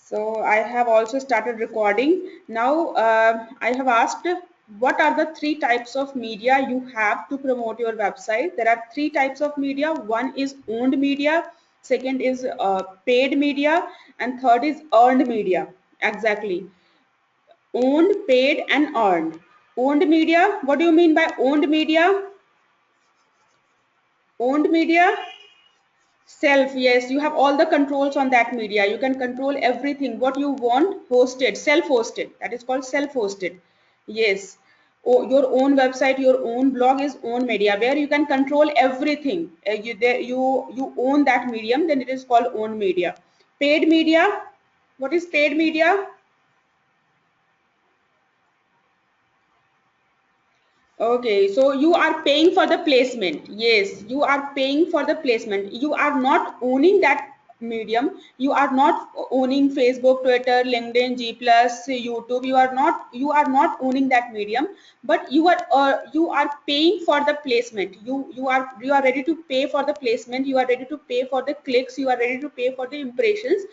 So I have also started recording. Now I have asked what are the three types of media you have to promote your website. There are three types of media. One is owned media, second is paid media, and third is earned media. Exactly. Owned, paid, and earned. Owned media, what do you mean by owned media? Owned media, self, yes, you have all the controls on that media. You can control everything what you want hosted, self-hosted. That is called self-hosted. Yes. Your own website, your own blog is own media where you can control everything. You own that medium, then it is called own media. Paid media. What is paid media? Okay, so you are paying for the placement. Yes, you are paying for the placement. You are not owning that medium. You are not owning Facebook, Twitter, LinkedIn, G Plus, YouTube. You are not owning that medium, but you are paying for the placement. You are ready to pay for the placement. You are ready to pay for the clicks. You are ready to pay for the impressions.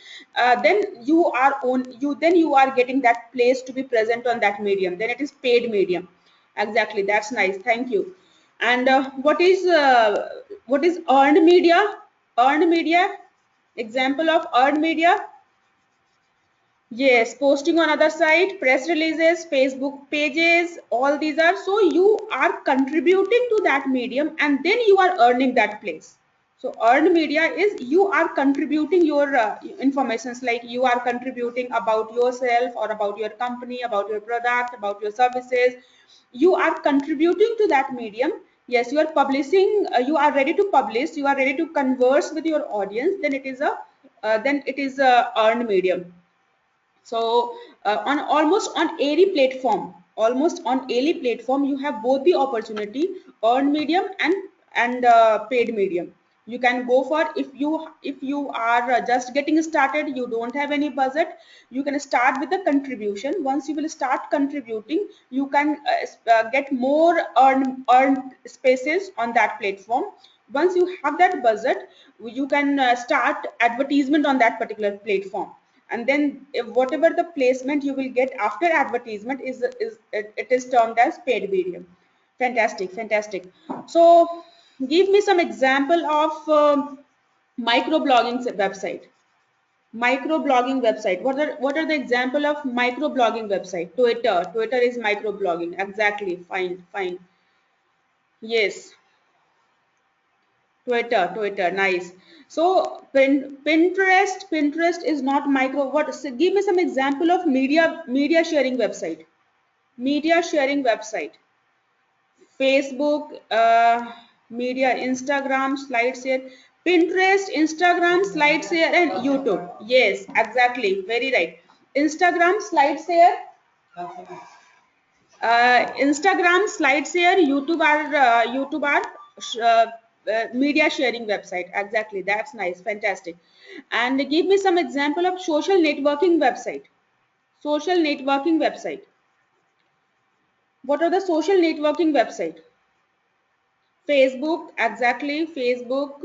Then you are getting that place to be present on that medium. Then it is paid medium. Exactly, that's nice. Thank you. And what is earned media? Earned media. Example of earned media. Yes, posting on other site, press releases, Facebook pages, all these are, so you are contributing to that medium and then you are earning that place. So earned media is you are contributing your informations, like you are contributing about yourself or about your company, about your product, about your services. You are contributing to that medium. Yes, you are publishing, you are ready to publish, you are ready to converse with your audience, then it is a earned medium. So on almost on any platform, you have both the opportunity, earned medium and paid medium. You can go for, if you are just getting started, you don't have any budget, you can start with the contribution. Once you will start contributing, you can get more earned spaces on that platform. Once you have that budget, you can start advertisement on that particular platform, and then if whatever the placement you will get after advertisement is termed as paid medium. Fantastic, fantastic. So give me some example of microblogging website. Microblogging website, what are the example of microblogging website? Twitter is microblogging. Exactly, fine, fine. Yes, Twitter, nice. So Pinterest is not micro. What? So give me some example of media sharing website. Media sharing website. Facebook, media, Instagram, SlideShare, Pinterest, Instagram, SlideShare, and YouTube. Yes, exactly, very right. Instagram, SlideShare, Instagram, SlideShare, YouTube are media sharing website. Exactly, that's nice, fantastic. And give me some example of social networking website. Social networking website. What are the social networking website? Facebook, exactly, Facebook.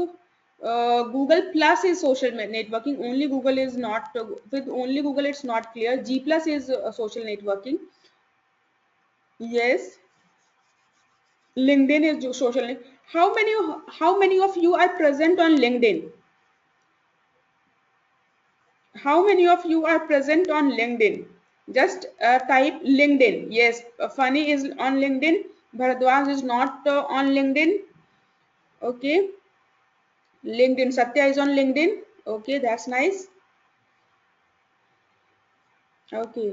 Google Plus is social networking. Only Google is not, with only Google it's not clear. G Plus is social networking. Yes. LinkedIn is social. How many of you are present on LinkedIn? How many of you are present on LinkedIn? Just type LinkedIn. Yes, Funny is on LinkedIn. Bharadwaj is not on LinkedIn. Okay. LinkedIn. Satya is on LinkedIn. Okay, that's nice. Okay.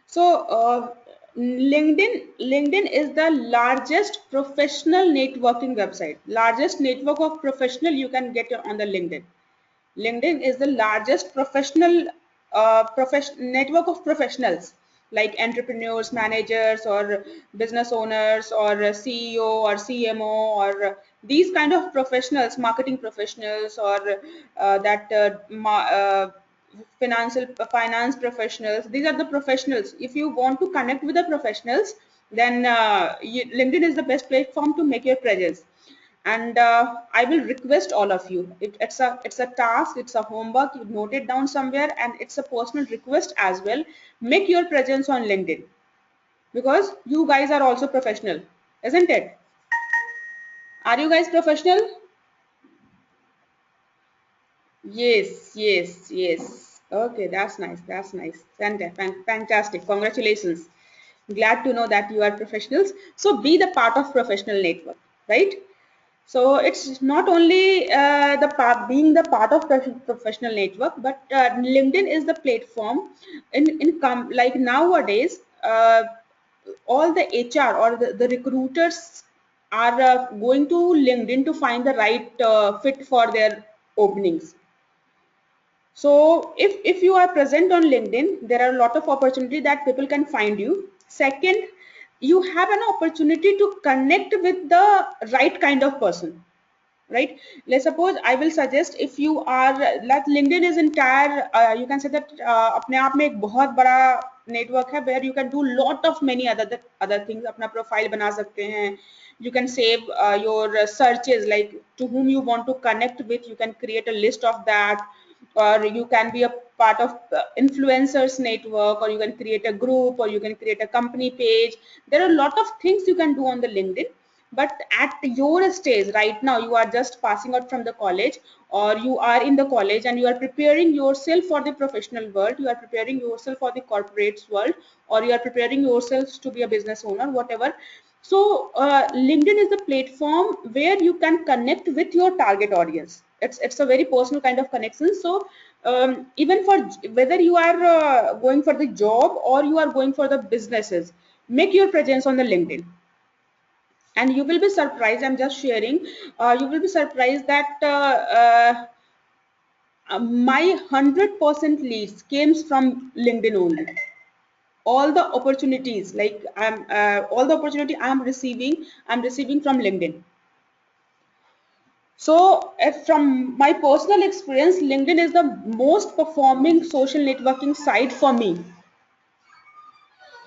So LinkedIn is the largest professional networking website. Largest network of professional you can get on the LinkedIn. LinkedIn is the largest professional network of professionals like entrepreneurs, managers, or business owners, or CEO or CMO, or these kind of professionals, marketing professionals, or that financial finance professionals. These are the professionals. If you want to connect with the professionals, then LinkedIn is the best platform to make your presence. and I will request all of you. It's a task, it's a homework. You note it down somewhere, and it's a personal request as well. Make your presence on LinkedIn, because you guys are also professional, isn't it? Are you guys professional? Yes, yes, yes. Okay, that's nice. That's nice. Fantastic. Congratulations. Glad to know that you are professionals. So be the part of professional network, right? So it's not only being the part of professional network, but LinkedIn is the platform like nowadays. All the HR or the recruiters are going to LinkedIn to find the right fit for their openings. So if you are present on LinkedIn, there are a lot of opportunity that people can find you. Second, you have an opportunity to connect with the right kind of person, right? Let's suppose I will suggest, if you are like LinkedIn is entire, you can say that अपने आप में एक बहुत बड़ा network है, where you can do lot of many other things. अपना profile बना सकते हैं. You can save your searches, like to whom you want to connect with. You can create a list of that, or you can be a part of influencers network, or you can create a group, or you can create a company page. There are a lot of things you can do on the LinkedIn. But at your stage right now, you are just passing out from the college, or you are in the college and you are preparing yourself for the professional world, you are preparing yourself for the corporate world, or you are preparing yourself to be a business owner, whatever. So LinkedIn is the platform where you can connect with your target audience. It's a very personal kind of connection. So even for whether you are going for the job or you are going for the businesses, make your presence on the LinkedIn, and you will be surprised. I'm just sharing. You will be surprised that my 100% leads came from LinkedIn only. All the opportunities, like all the opportunity I'm receiving from LinkedIn. So if from my personal experience, LinkedIn is the most performing social networking site for me.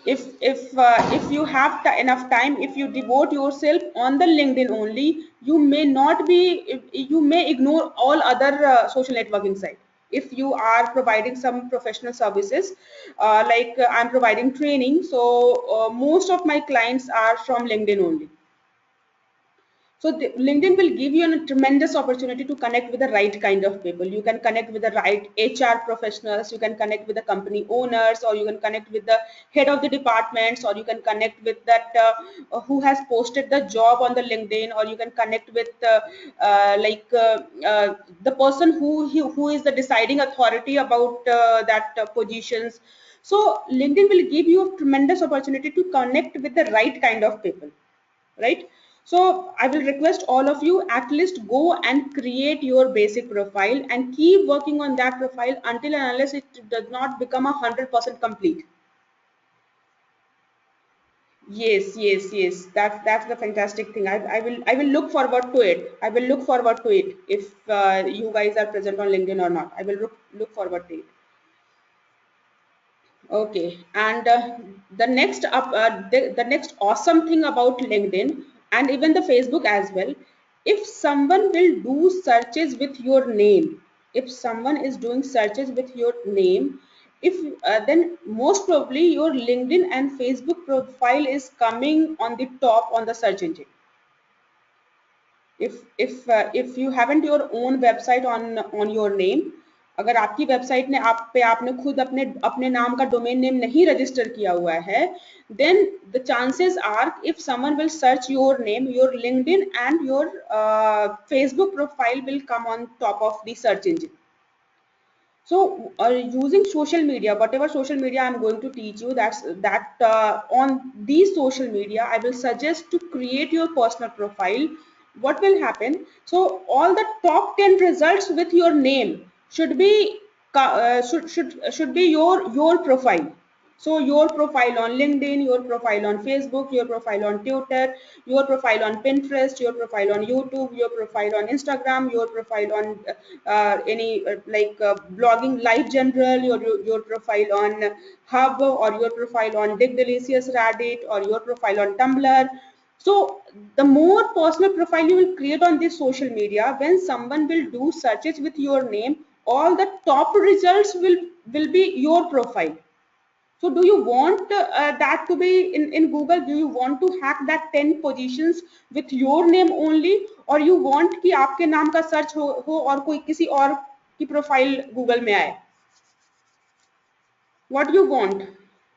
If you have enough time, if you devote yourself on the LinkedIn only, you may not be you may ignore all other social networking site. If you are providing some professional services, like I'm providing training, so most of my clients are from LinkedIn only. So LinkedIn will give you a tremendous opportunity to connect with the right kind of people. You can connect with the right HR professionals, you can connect with the company owners, or you can connect with the head of the departments, or you can connect with that who has posted the job on the LinkedIn, or you can connect with the person who is the deciding authority about that positions. So LinkedIn will give you a tremendous opportunity to connect with the right kind of people, right? So I will request all of you, at least go and create your basic profile and keep working on that profile until and unless it does not become 100% complete. Yes, yes, yes, that's the fantastic thing. I will look forward to it. I will look forward to it. If you guys are present on LinkedIn or not, I will look forward to it. Okay, and the next awesome thing about LinkedIn and even the Facebook as well, if someone will do searches with your name, if someone is doing searches with your name, if then most probably your LinkedIn and Facebook profile is coming on the top on the search engine. If you haven't your own website on your name, अगर आपकी website ने आप पे आपने खुद अपने अपने नाम का डोमेन नेम नहीं रजिस्टर किया हुआ है, then the chances are if someone will search your name, your LinkedIn and your Facebook profile will come on top of the search engine. So using social media, whatever social media I'm going to teach you, on these social media, I will suggest to create your personal profile. What will happen? So all the top 10 results with your name should be should be your profile. So your profile on LinkedIn, your profile on Facebook, your profile on Twitter, your profile on Pinterest, your profile on YouTube, your profile on Instagram, your profile on any blogging live general, your profile on Hub, or your profile on Dick Delicious Reddit, or your profile on Tumblr. So the more personal profile you will create on this social media, when someone will do searches with your name, all the top results will be your profile. So do you want that to be in Google? Do you want to hack that 10 positions with your name only, or you want कि आपके नाम का search हो और कोई किसी और की profile Google में आए? What do you want?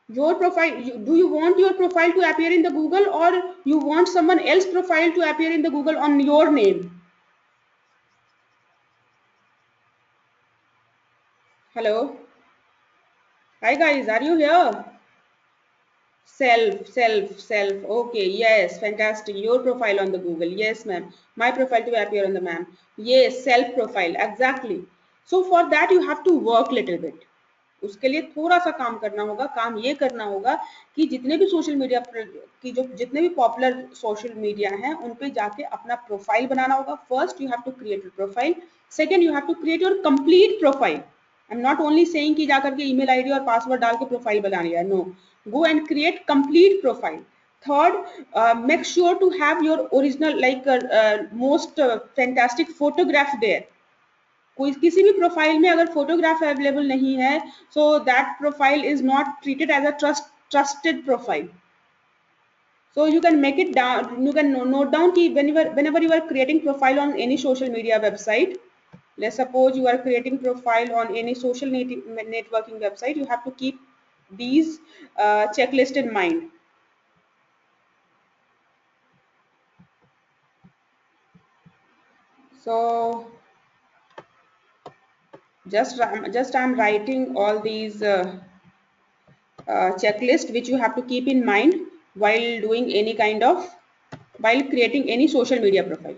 Your profile, do you want your profile to appear in the Google, or you want someone else profile to appear in the Google on your name? Hello? Hi guys, are you here? Self. Okay, yes, fantastic. Your profile on the Google. Yes, ma'am. My profile to appear on the ma'am. Yes, self profile. Exactly. So for that you have to work little bit. उसके लिए थोड़ा सा काम करना होगा. काम ये करना होगा कि जितने भी सोशल मीडिया की जो जितने भी पॉपुलर सोशल मीडिया हैं उन पे जाके अपना प्रोफाइल बनाना होगा. First you have to create your profile. Second you have to create your complete profile. I am not only saying कि जाकर के ईमेल आईडी और पासवर्ड डाल के प्रोफाइल बनानी है. No, go and create complete profile. Third, make sure to have your original most fantastic photograph there. कोई किसी भी प्रोफाइल में अगर फोटोग्राफ अवेलेबल नहीं है, so that profile is not treated as a trusted profile. So you can make it down, you can note down कि whenever you are creating profile on any social media website, let's suppose you are creating profile on any social networking website, you have to keep these checklist in mind. So just I'm writing all these checklist which you have to keep in mind while doing any kind of while creating any social media profile.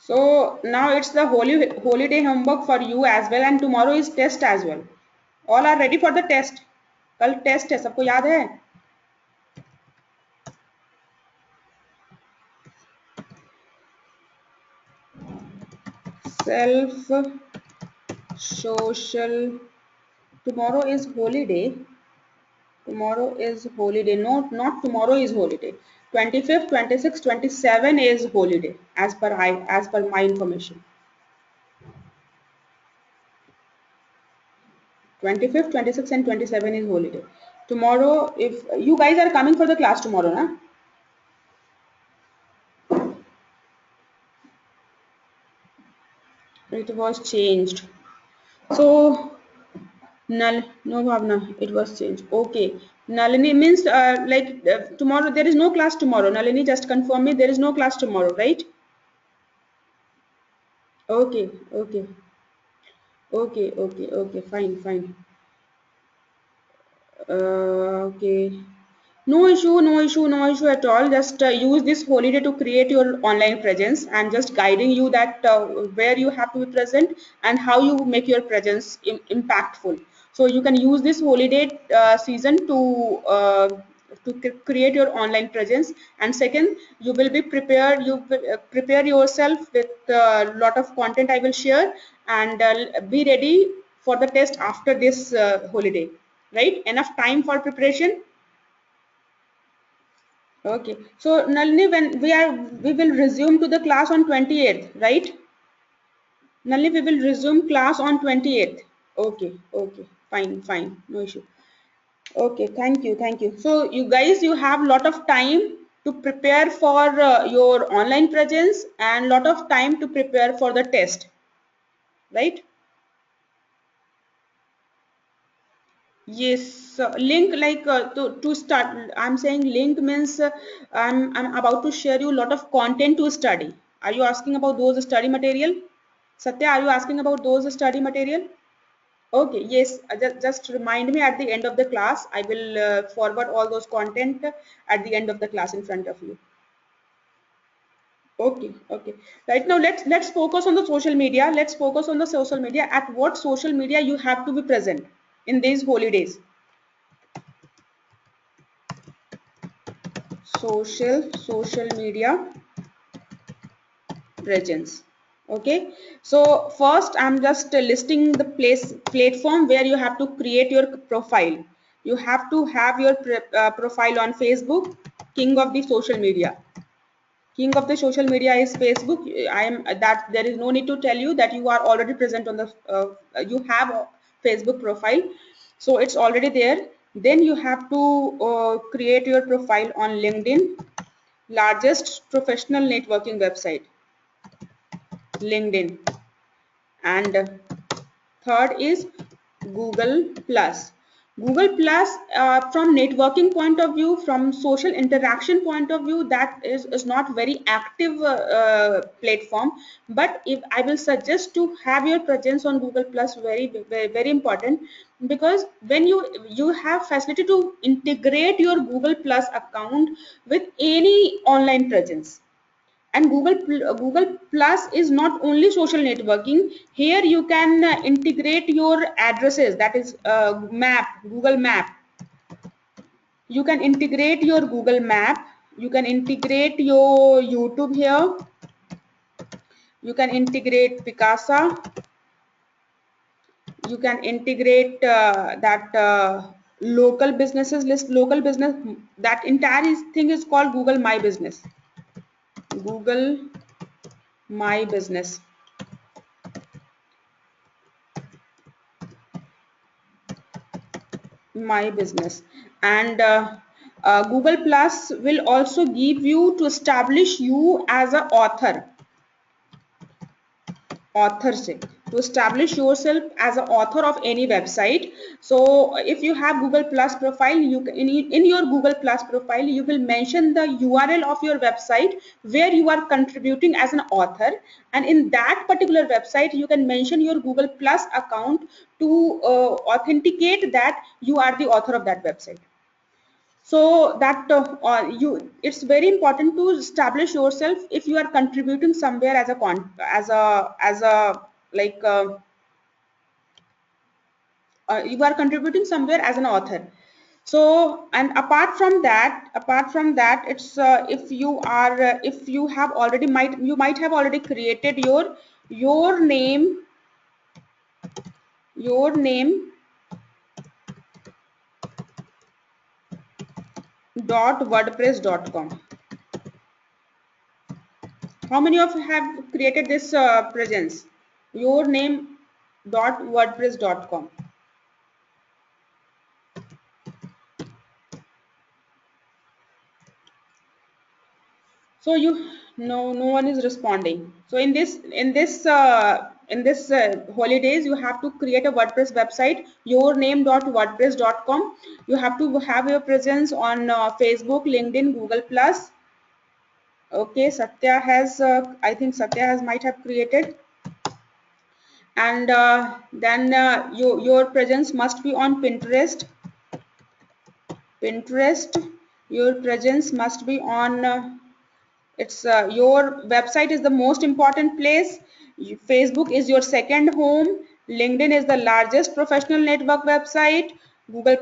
So now it's the holiday homework for you as well, and tomorrow is test as well. All are ready for the test. कल test है, सबको याद है? Self social. Tomorrow is holiday. Tomorrow is holiday. No, not tomorrow is holiday. 25th, 26th, 27 is holiday as per my information. 25th, 26th and 27 is holiday. Tomorrow, if you guys are coming for the class tomorrow, na? It was changed. So, null, no Bhavna, it was changed. Okay. Nalini means tomorrow, there is no class tomorrow. Nalini, just confirm me, there is no class tomorrow, right? Okay, okay. Okay, fine. Okay. No issue at all. Just use this holiday to create your online presence. I'm just guiding you that where you have to be present and how you make your presence impactful. So you can use this holiday season to create your online presence. And second, you will be prepared. You will, prepare yourself with a lot of content I will share, and be ready for the test after this holiday. Right? Enough time for preparation. Okay. So Nalini, when we will resume to the class on 28th, right? Nalini, we will resume class on 28th. Okay, fine, no issue. Okay, thank you. So you guys, you have lot of time to prepare for your online presence and lot of time to prepare for the test, right? Yes, link to start. I'm saying link means I'm about to share you a lot of content to study. Are you asking about those study material? Satya, are you asking about those study material? Okay, yes. Just remind me at the end of the class. I will forward all those content at the end of the class in front of you. Okay. Right now, let's focus on the social media. Let's focus on the social media. At what social media you have to be present in these holidays? Social media. presence. Okay, so first I'm just listing the platform where you have to create your profile. You have to have your profile on Facebook, king of the social media. King of the social media is Facebook. I am that there is no need to tell you that you are already present on the you have a Facebook profile, so it's already there. Then you have to create your profile on LinkedIn, largest professional networking website, LinkedIn. And third is Google Plus. Google Plus, from networking point of view, from social interaction point of view, that is not very active platform. But if I will suggest to have your presence on Google Plus, very important, because when you have facility to integrate your Google Plus account with any online presence. And Google Plus is not only social networking. Here you can integrate your addresses, that is map, Google Map. You can integrate your Google Map. You can integrate your YouTube here. You can integrate Picasa. You can integrate that local businesses list, local business. That entire thing is called Google My Business. Google My Business. My Business. And Google Plus will also give you to establish you as an authorship, to establish yourself as an author of any website. So if you have Google Plus profile, you can, in your Google Plus profile, you will mention the URL of your website where you are contributing as an author, and in that particular website you can mention your Google Plus account to authenticate that you are the author of that website. So that it's very important to establish yourself if you are contributing somewhere as a like you are contributing somewhere as an author. So, and apart from that, it's if you are if you have already might have already created your name your name dot wordpress.com. How many of you have created this presence? Your name dot wordpress.com. So no one is responding. So in this holidays, you have to create a WordPress website, your name dot wordpress.com. You have to have your presence on Facebook, LinkedIn, Google Plus. Okay, Satya has I think Satya has might have created. And then your presence must be on Pinterest. Your presence must be on it's your website is the most important place. Facebook is your second home. LinkedIn is the largest professional network website. Google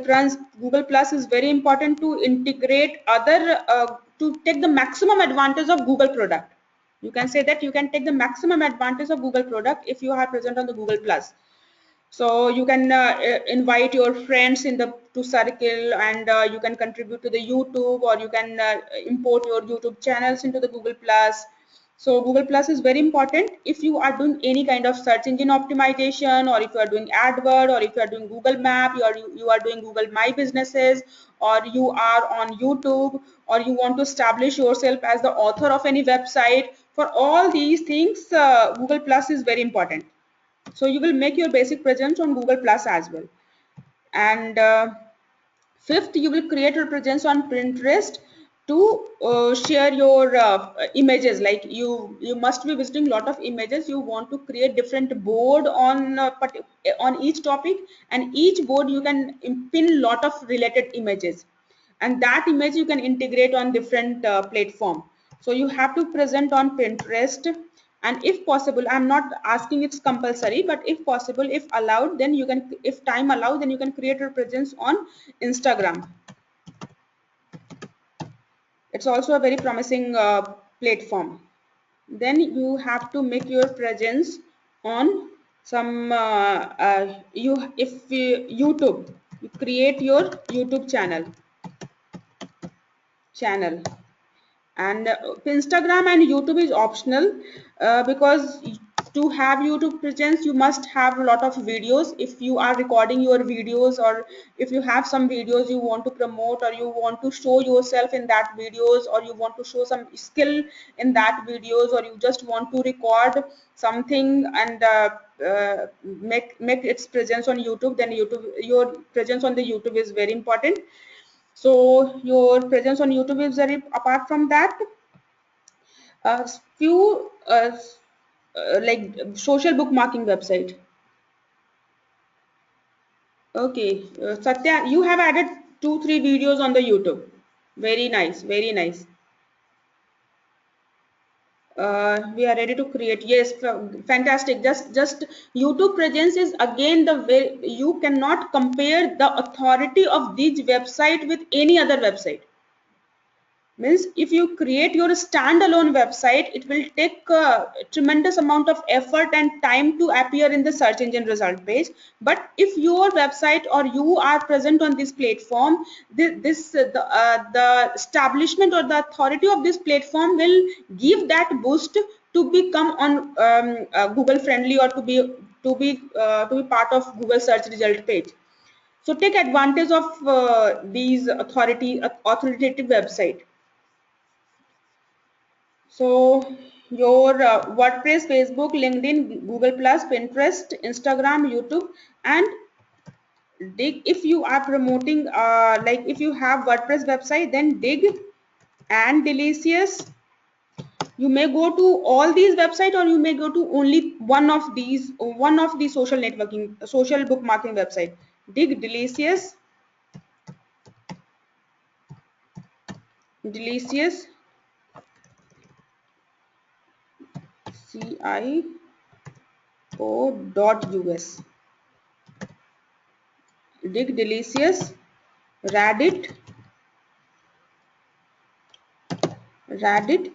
Plus is very important to integrate other to take the maximum advantage of Google product. You can say that you can take the maximum advantage of Google product if you are present on the Google Plus. So you can invite your friends in the to circle, and you can contribute to the YouTube, or you can import your YouTube channels into the Google Plus. So Google Plus is very important if you are doing any kind of search engine optimization, or if you are doing AdWord, or if you are doing Google Map, you are doing Google My Businesses, or you are on YouTube, or you want to establish yourself as the author of any website. For all these things, Google Plus is very important. So you will make your basic presence on Google Plus as well. And fifth, you will create your presence on Pinterest to share your images. Like you must be visiting lot of images. You want to create different board on each topic, and each board you can pin lot of related images, and that image you can integrate on different platform. So you have to present on Pinterest. And if possible, I'm not asking it's compulsory, but if possible, if allowed, then you can, if time allows, then you can create your presence on Instagram. It's also a very promising platform. then you have to make your presence on some YouTube. You create your YouTube channel, and Instagram and YouTube is optional, because to have YouTube presence you must have a lot of videos. If you are recording your videos, or if you have some videos you want to promote, or you want to show yourself in that videos, or you want to show some skill in that videos, or you just want to record something and make its presence on YouTube, then your presence on the YouTube is very important. So your presence on YouTube is very, apart from that, few like social bookmarking website. Okay, Satya, you have added 2 3 videos on the YouTube. Very nice, very nice. We are ready to create. Yes, fantastic. Just YouTube presence is again the way. You cannot compare the authority of this website with any other website. Means if you create your standalone website, it will take a tremendous amount of effort and time to appear in the search engine result page. But if your website or you are present on this platform, the establishment or the authority of this platform will give that boost to become on Google friendly, or to be part of Google search result page. So take advantage of these authoritative website. So your WordPress, Facebook, LinkedIn, Google Plus, Pinterest, Instagram, YouTube, and Dig. If you are promoting, like if you have WordPress website, then Dig and Delicious. You may go to all these websites, or you may go to only one of the social bookmarking website. Dig, Delicious, CIO.US. Dig, Delicious, Reddit,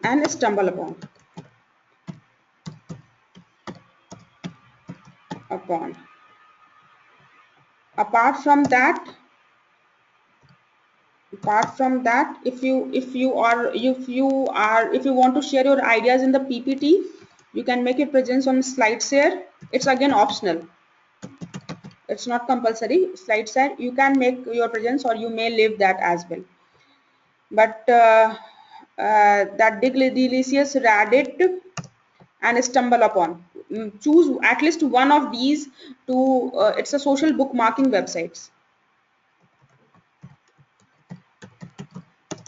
and upon. Apart from that, if you want to share your ideas in the PPT, you can make it presence on SlideShare. It's again optional. It's not compulsory. SlideShare, you can make your presence, or you may leave that as well. But that Delicious, Reddit, and StumbleUpon. Choose at least one of these to. It's a social bookmarking websites.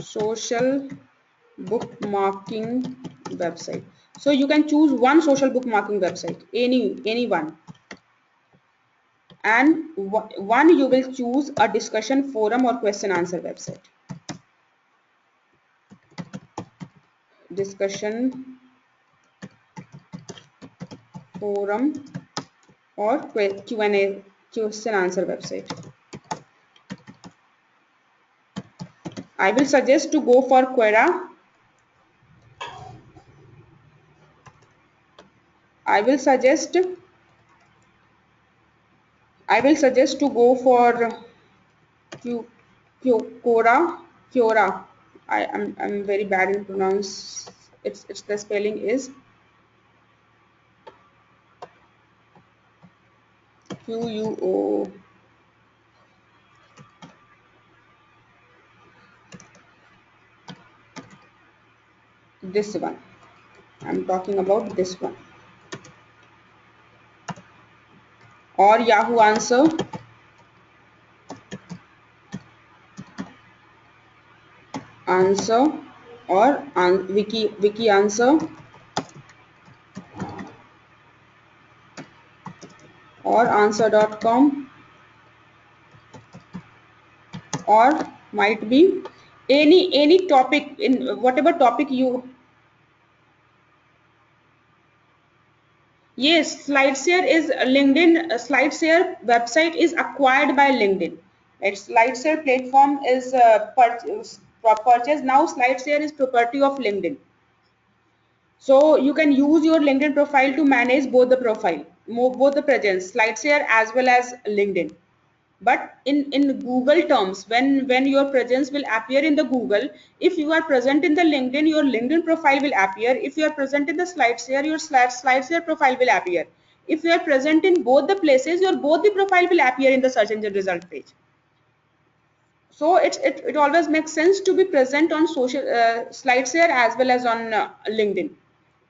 Social bookmarking website. So you can choose one social bookmarking website, any one, and one you will choose a discussion forum or question answer website. Discussion forum or Q&A, question answer website. I will suggest to go for Quora. I will suggest to go for Quora. I'm very bad in pronounce. It's the spelling is QUO. This one. I'm talking about this one. Or Yahoo Answer. Or Wiki Answer. Or answer.com. Or might be any topic, in whatever topic you. Yes, SlideShare is LinkedIn. SlideShare website is acquired by LinkedIn. Its SlideShare platform is purchased. Now SlideShare is property of LinkedIn. So you can use your LinkedIn profile to manage both the both the presence, SlideShare as well as LinkedIn. But in Google terms, when your presence will appear in the Google, if you are present in the LinkedIn, your LinkedIn profile will appear. If you are present in the SlideShare, your SlideShare profile will appear. If you are present in both the places, your both the profile will appear in the search engine result page. So it always makes sense to be present on social SlideShare as well as on LinkedIn.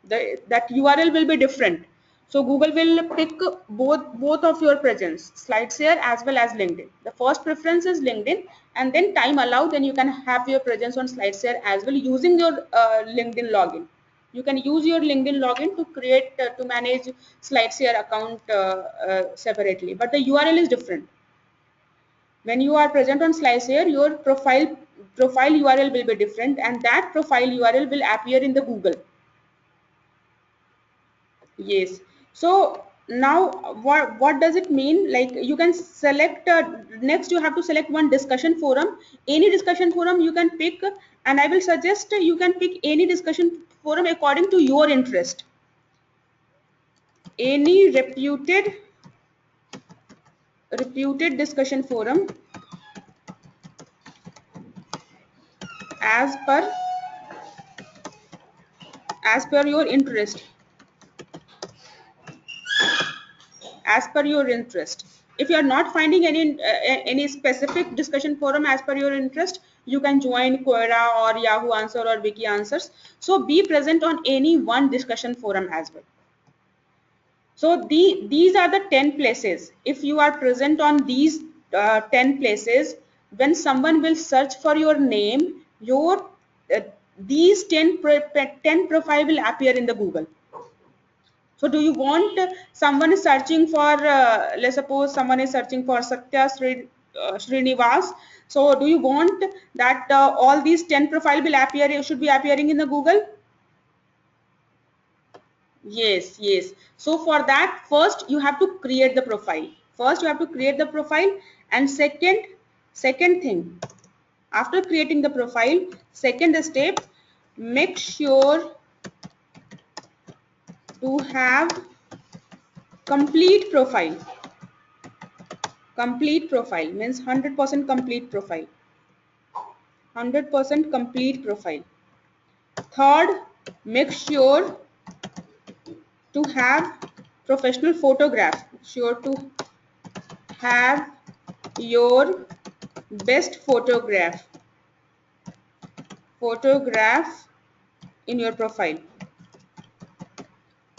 That URL will be different. So Google will pick both of your presence, SlideShare as well as LinkedIn. The first preference is LinkedIn, and then time allowed, then you can have your presence on SlideShare as well using your LinkedIn login. You can use your LinkedIn login to create to manage SlideShare account separately, but the URL is different. When you are present on SlideShare, your profile URL will be different, and that profile URL will appear in the Google. Yes. So now what does it mean? Like you can select next you have to select one discussion forum. Any discussion forum you can pick, and I will suggest you can pick any discussion forum according to your interest. Any reputed discussion forum as per your interest. As per your interest. If you are not finding any specific discussion forum as per your interest, you can join Quora or Yahoo Answer or Wiki Answers. So be present on any one discussion forum as well. So these are the 10 places. If you are present on these 10 places, when someone will search for your name, your these 10 profile will appear in the Google. So do you want someone is searching for, let's suppose someone is searching for Satya Srinivas. So do you want that all these 10 profile will appear, should be appearing in the Google? Yes, yes. So for that, first you have to create the profile. First you have to create the profile, and second thing, after creating the profile, second step, make sure to have complete profile. Complete profile means 100% complete profile. 100% complete profile. Third, make sure to have professional photograph. Sure to have your best photograph in your profile.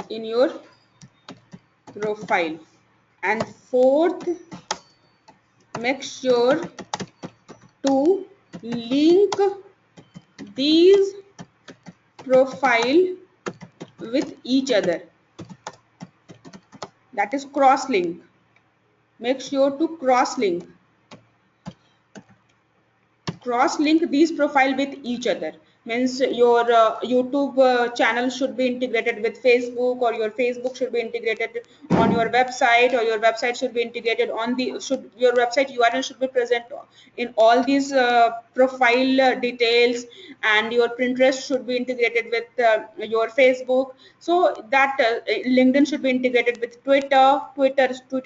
In your profile. And fourth, make sure to link these profile with each other. That is cross link. Make sure to cross link these profile with each other. Means your YouTube channel should be integrated with Facebook, or your Facebook should be integrated on your website, or your website should be integrated on the your website URL should be present in all these profile details, and your Pinterest should be integrated with your Facebook. So that LinkedIn should be integrated with Twitter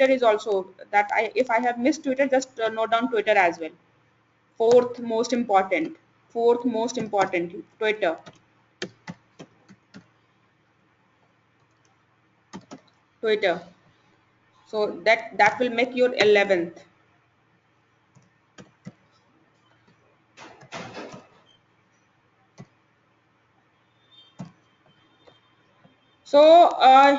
is also that. If I have missed Twitter, just note down Twitter as well. Fourth most important, Twitter. So that will make your 11th. So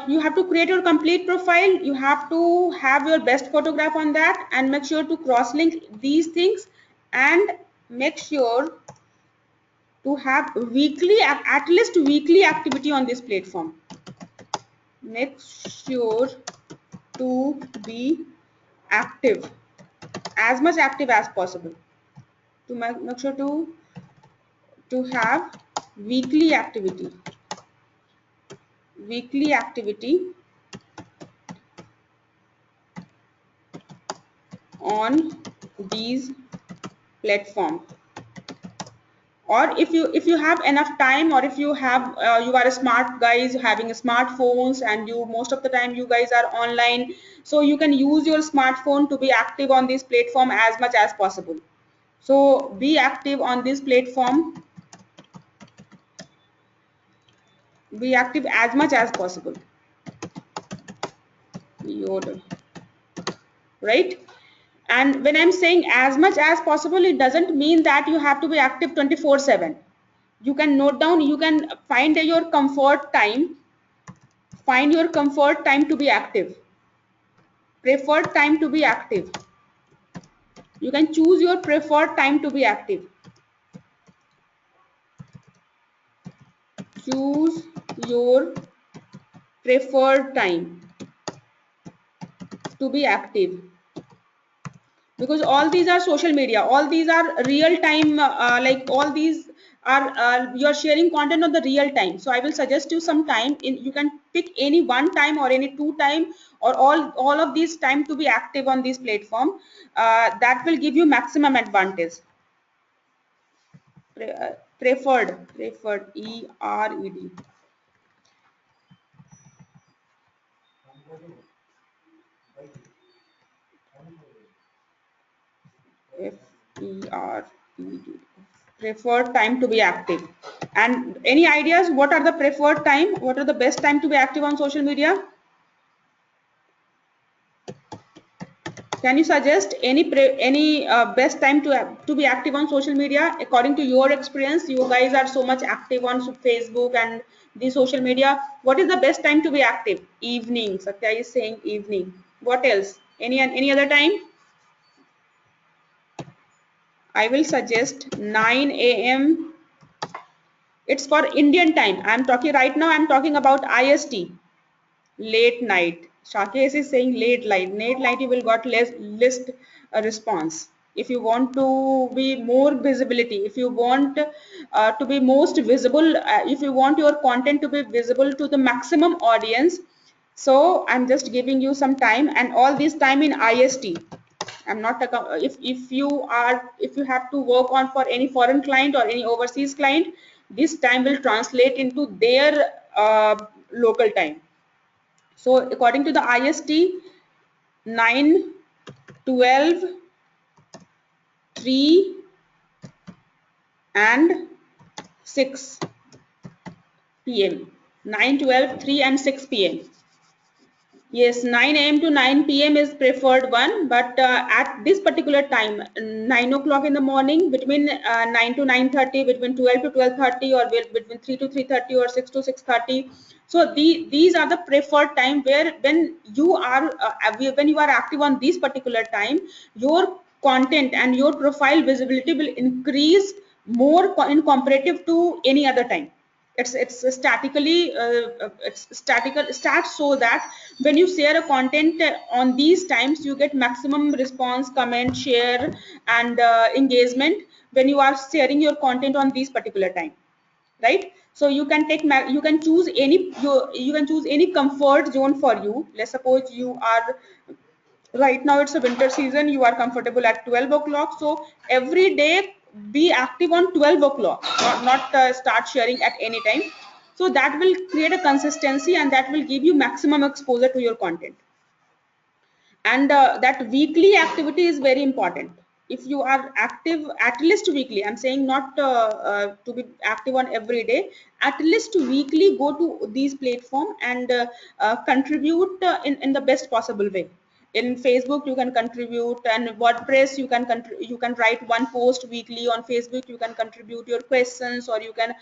you have to create your complete profile. You have to have your best photograph on that, and make sure to cross link these things, and make sure to have at least weekly activity on this platform. Make sure to be active, as much active as possible, to make sure to have weekly activity on these platform or if you have enough time, or if you have you are a smart guys having smartphones, and you most of the time you guys are online, so you can use your smartphone to be active on this platform as much as possible. So be active on this platform, be active as much as possible. Yodel, right? And when I'm saying as much as possible, it doesn't mean that you have to be active 24/7. You can note down, you can find your comfort time, find your comfort time to be active, preferred time to be active. You can choose your preferred time to be active. Choose your preferred time to be active, because all these are social media, all these are real time, like all these are you're sharing content on the real time. So I will suggest you some time in, you can pick any one time or any two time, or all of these time to be active on this platform. That will give you maximum advantage. Preferred, ERED, FERED, preferred time to be active. And any ideas, what are the preferred time, what are the best time to be active on social media? Can you suggest any best time to be active on social media according to your experience? You guys are so much active on Facebook and the social media. What is the best time to be active? Evening. Satya is saying evening. What else? Any other time? I will suggest 9 a.m. It's for Indian time. I'm talking right now. I'm talking about IST. Late night. Shakesh is saying late night. Late night you will got less list a response. If you want to be more visibility, if you want to be most visible, if you want your content to be visible to the maximum audience, so I'm just giving you some time, and all this time in IST. I'm not if you are, if you have to work on for any foreign client or any overseas client, this time will translate into their local time. So according to the IST, 9, 12, 3 and 6 p.m. 9, 12, 3 and 6 p.m. Yes, 9 a.m. to 9 p.m. is preferred one, but at this particular time, 9 o'clock in the morning, between 9 to 9:30, between 12 to 12:30, or between 3 to 3:30, or 6 to 6:30. So these are the preferred time where when you are active on this particular time, your content and your profile visibility will increase more in comparative to any other time. It's statically it's statical stats, so that when you share a content on these times, you get maximum response, comment, share and engagement when you are sharing your content on this particular time, right? So you can you can choose any, you can choose any comfort zone for you. Let's suppose you are right now, it's a winter season, you are comfortable at 12 o'clock, so every day be active on 12 o'clock, not start sharing at any time. So that will create a consistency, and that will give you maximum exposure to your content. And that weekly activity is very important. If you are active at least weekly, I'm saying not to be active on every day, at least weekly go to these platform and contribute in the best possible way. In Facebook you can contribute, and WordPress you can write one post weekly on Facebook, you can contribute your questions, or you can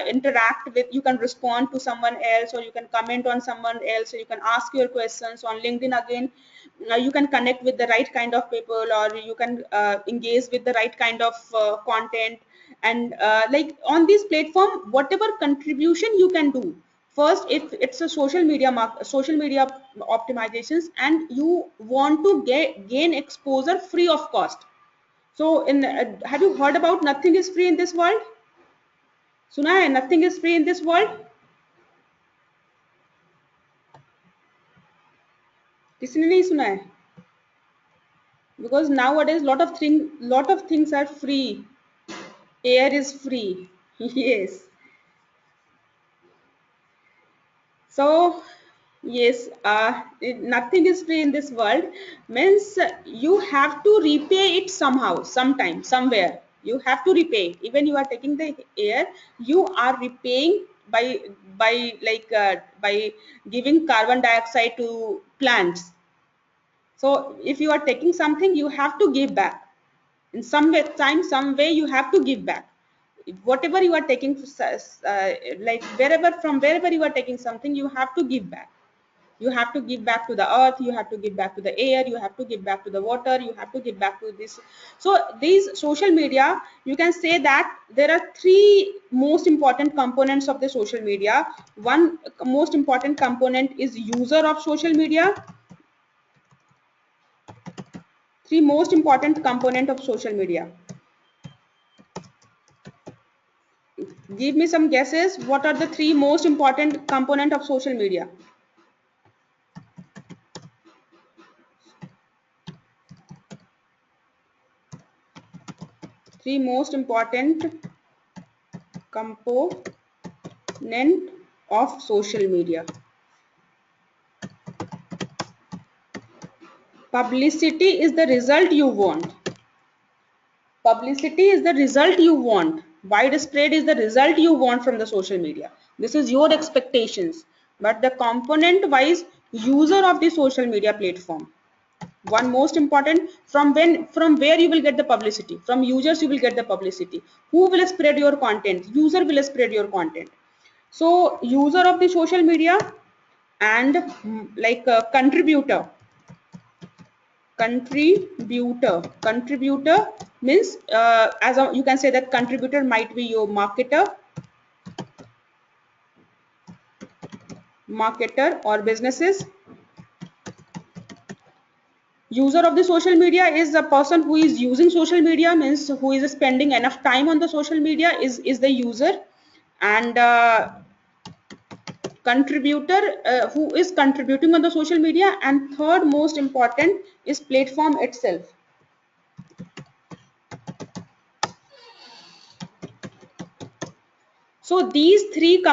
interact with, you can respond to someone else, or you can comment on someone else, or you can ask your questions on LinkedIn. Again, you can connect with the right kind of people, or you can engage with the right kind of content. And like on this platform, whatever contribution you can do, first, if it's a social media optimizations, and you want to gain exposure free of cost. So in have you heard about nothing is free in this world? Suna hai, nothing is free in this world. किसी ने नहीं सुना है? Because nowadays lot of things are free. Air is free. Yes. So, yes, nothing is free in this world. Means you have to repay it somehow, sometime, somewhere. You have to repay. Even you are taking the air, you are repaying by giving carbon dioxide to plants. So, if you are taking something, you have to give back in some way, time, some way. You have to give back whatever you are taking, like wherever you are taking something, you have to give back. You have to give back to the earth, you have to give back to the air, you have to give back to the water, you have to give back to this. So these social media, you can say that there are three most important components of the social media. One most important component is user of social media. Three most important component of social media. Give me some guesses. What are the three most important component of social media? Three most important component of social media. Publicity is the result you want. Publicity is the result you want. Widespread is the result you want from the social media. This is your expectations. But the component wise user of the social media platform. One most important, from where you will get the publicity. From users you will get the publicity. Who will spread your content? User will spread your content. So user of the social media and like a contributor means you can say that contributor might be your marketer or businesses. User of the social media is a person who is using social media, means who is spending enough time on the social media is the user. And contributor, who is contributing on the social media. And third most important is platform itself. So these three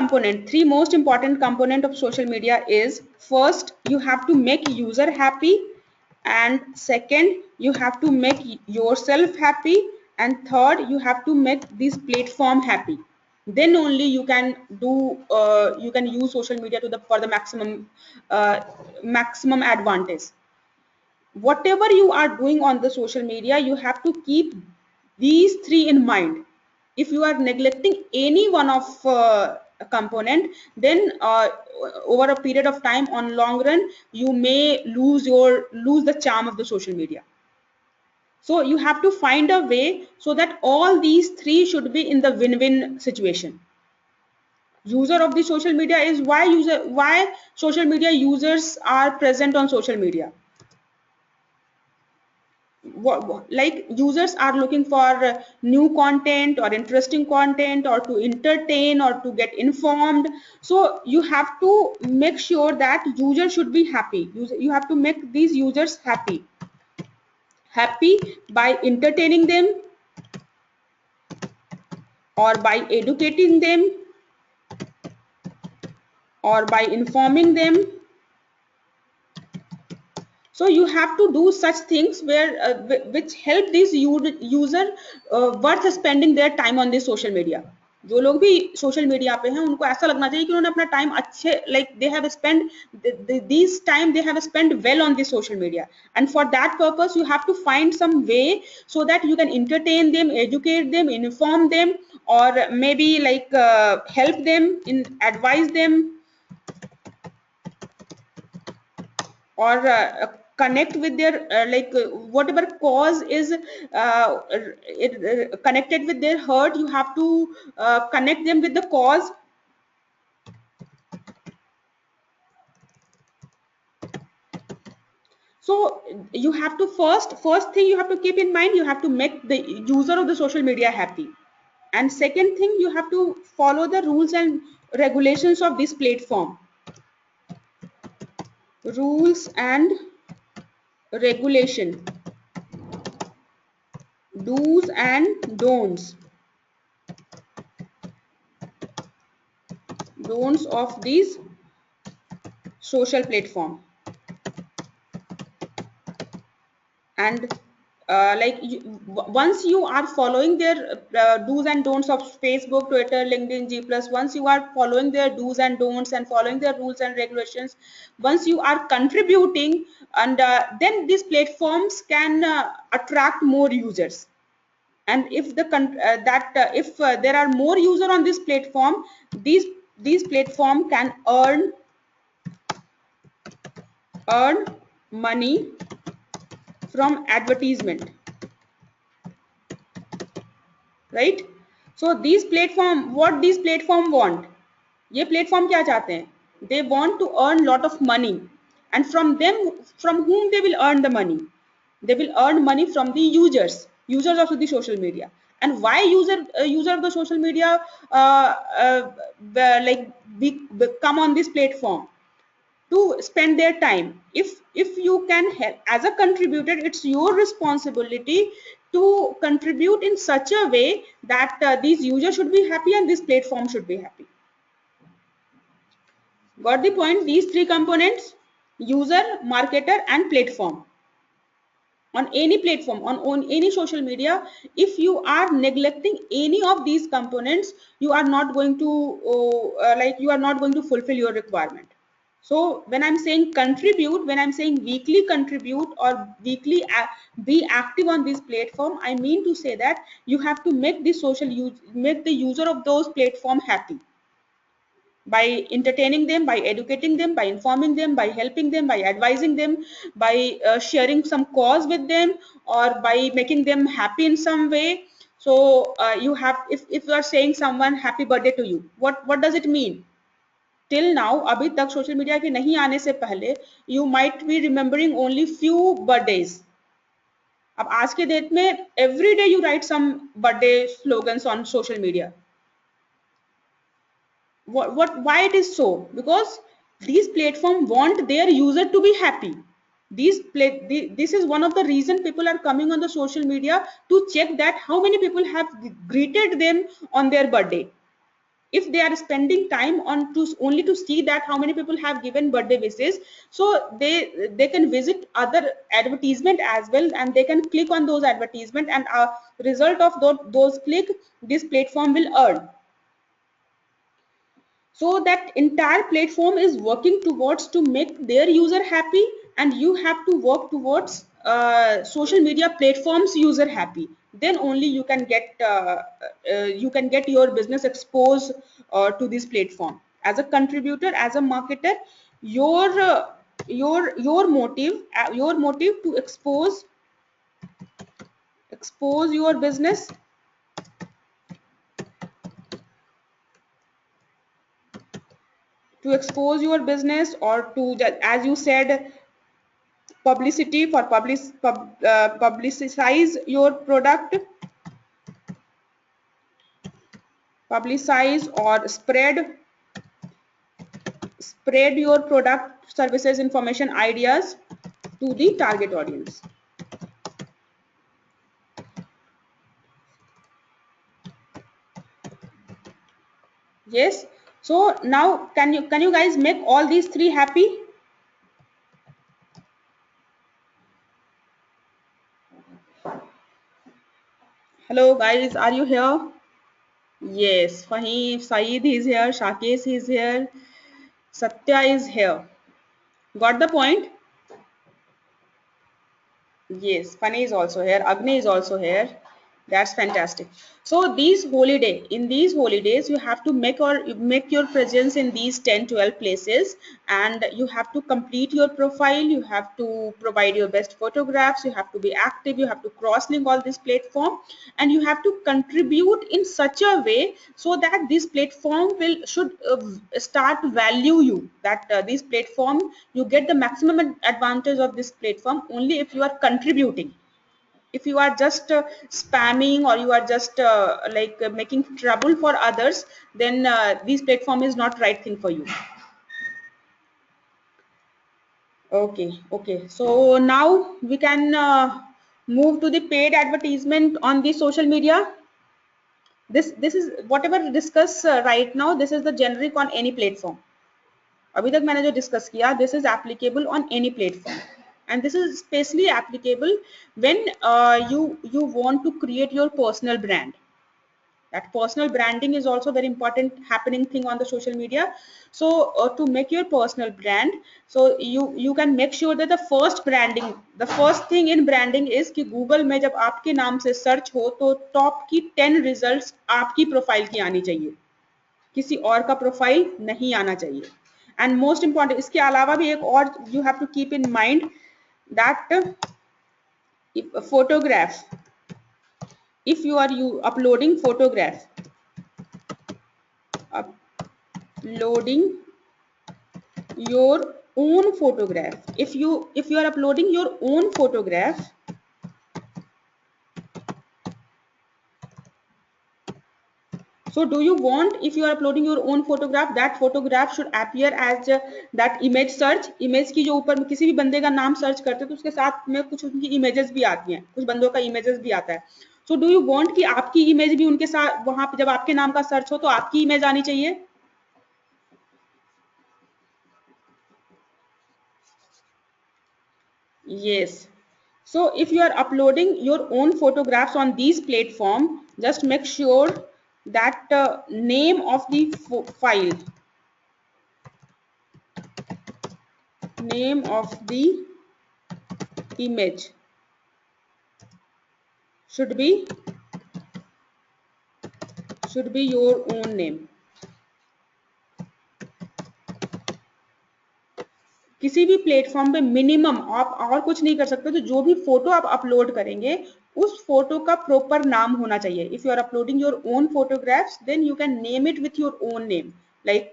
most important component of social media is, first you have to make user happy, and second you have to make yourself happy, and third you have to make this platform happy. Then only you can you can use social media for the maximum advantage. Whatever you are doing on the social media, you have to keep these three in mind. If you are neglecting any one of a component, then over a period of time, on long run, you may lose the charm of the social media. So you have to find a way so that all these three should be in the win-win situation. User of the social media is why social media users are present on social media. Like users are looking for new content or interesting content, or to entertain, or to get informed. So you have to make sure that user should be happy. You have to make these users happy by entertaining them, or by educating them, or by informing them. So you have to do such things which help this user worth spending their time on this social media. जो लोग भी social media पे हैं उनको ऐसा लगना चाहिए कि उन्होंने अपना टाइम अच्छे, like they have spent these time they have spent well on this social media. And for that purpose you have to find some way so that you can entertain them, educate them, inform them, or maybe like help them, advise them, or connect with their whatever cause is connected with their hurt. You have to connect them with the cause. So you have to first thing you have to keep in mind, you have to make the user of the social media happy. And second thing, you have to follow the rules and regulations of this platform. Rules and regulation, do's and don'ts. don'ts of these social platform. And once you are following their do's and don'ts of Facebook, Twitter, LinkedIn, G plus, once you are following their do's and don'ts and following their rules and regulations, once you are contributing, and then these platforms can attract more users. And if there are more user on this platform, these platform can earn money from advertisement, right? So these platform, what these platform want, ये platform क्या चाहते हैं? They want to earn lot of money, and from them, from whom they will earn the money? They will earn money from the users of the social media. And why user of the social media like come on this platform? To spend their time. If you can help as a contributor, it's your responsibility to contribute in such a way that these users should be happy and this platform should be happy. Got the point? These three components: user, marketer, and platform. On any platform, on any social media, if you are neglecting any of these components, you are not going to you are not going to fulfill your requirement. So when I'm saying contribute, when I'm saying weekly contribute or weekly be active on this platform, I mean to say that you have to make make the user of those platform happy by entertaining them, by educating them, by informing them, by helping them, by advising them, by sharing some cause with them, or by making them happy in some way. So you have, if you are saying someone happy birthday to you, what does it mean? Till now, अभी तक social media के नहीं आने से पहले, you might be remembering only few birthdays. अब आज के डेट में every day you write some birthday slogans on social media. Why it is so? Because these platforms want their user to be happy. This is one of the reason people are coming on the social media to check that how many people have greeted them on their birthday. If they are spending time on to only to see that how many people have given birthday wishes, so they can visit other advertisement as well, and they can click on those advertisement, and a result of those click, this platform will earn. So that entire platform is working towards to make their user happy, and you have to work towards social media platforms user happy. Then only you can get your business exposed to this platform. As a contributor, as a marketer, your motive to expose your business, or to, as you said, publicity, for publicize your product, publicize or spread your product, services, information, ideas to the target audience. Yes. So now can you guys make all these three happy? Hello guys, are you here? Yes, Fahim, Saeed is here, Shakis is here, Satya is here. Got the point? Yes, Funny is also here. Agni is also here. That's fantastic. So in these holidays, you have to make your presence in these 10, 12 places, and you have to complete your profile. You have to provide your best photographs. You have to be active. You have to cross-link all this platform, and you have to contribute in such a way so that this platform should start value you. That this platform, you get the maximum advantage of this platform only if you are contributing. If you are just spamming, or you are just making trouble for others, then this platform is not right thing for you. Okay, so now we can move to the paid advertisement on the social media. this is whatever we discuss right now, this is the generic on any platform. अभी तक मैंने जो discuss किया, this is applicable on any platform, and this is specially applicable when you want to create your personal brand. That personal branding is also very important happening thing on the social media. So to make your personal brand, so you can make sure that the first branding, the first thing in branding is कि Google में जब आपके नाम से search हो तो top की 10 results आपकी प्रोफाइल की आनी चाहिए, किसी और का प्रोफाइल नहीं आना चाहिए. एंड मोस्ट इंपॉर्टेंट, इसके अलावा भी एक और you have to keep in mind that photograph, if you are uploading photograph, uploading your own photograph, if you are uploading your own photograph, so do you want, if you are uploading your own photograph, that photograph should appear as that image search, image की जो ऊपर किसी भी बंदे का नाम search करते हैं तो उसके साथ में कुछ उनकी इमेजेस भी आती हैं, कुछ बंदों का इमेजेस भी आता है. सो डू यू वांट कि आपकी इमेज भी उनके साथ वहां पे जब आपके नाम का सर्च हो तो आपकी इमेज आनी चाहिए. Yes. So if you are uploading your own photographs on these platform, just make sure that name of the file, name of the image should be your own name. किसी भी platform पे minimum आप और कुछ नहीं कर सकते, तो जो भी फोटो आप अपलोड करेंगे उस फोटो का प्रॉपर नाम होना चाहिए. If you are uploading your own photographs then you can name it with your own name, like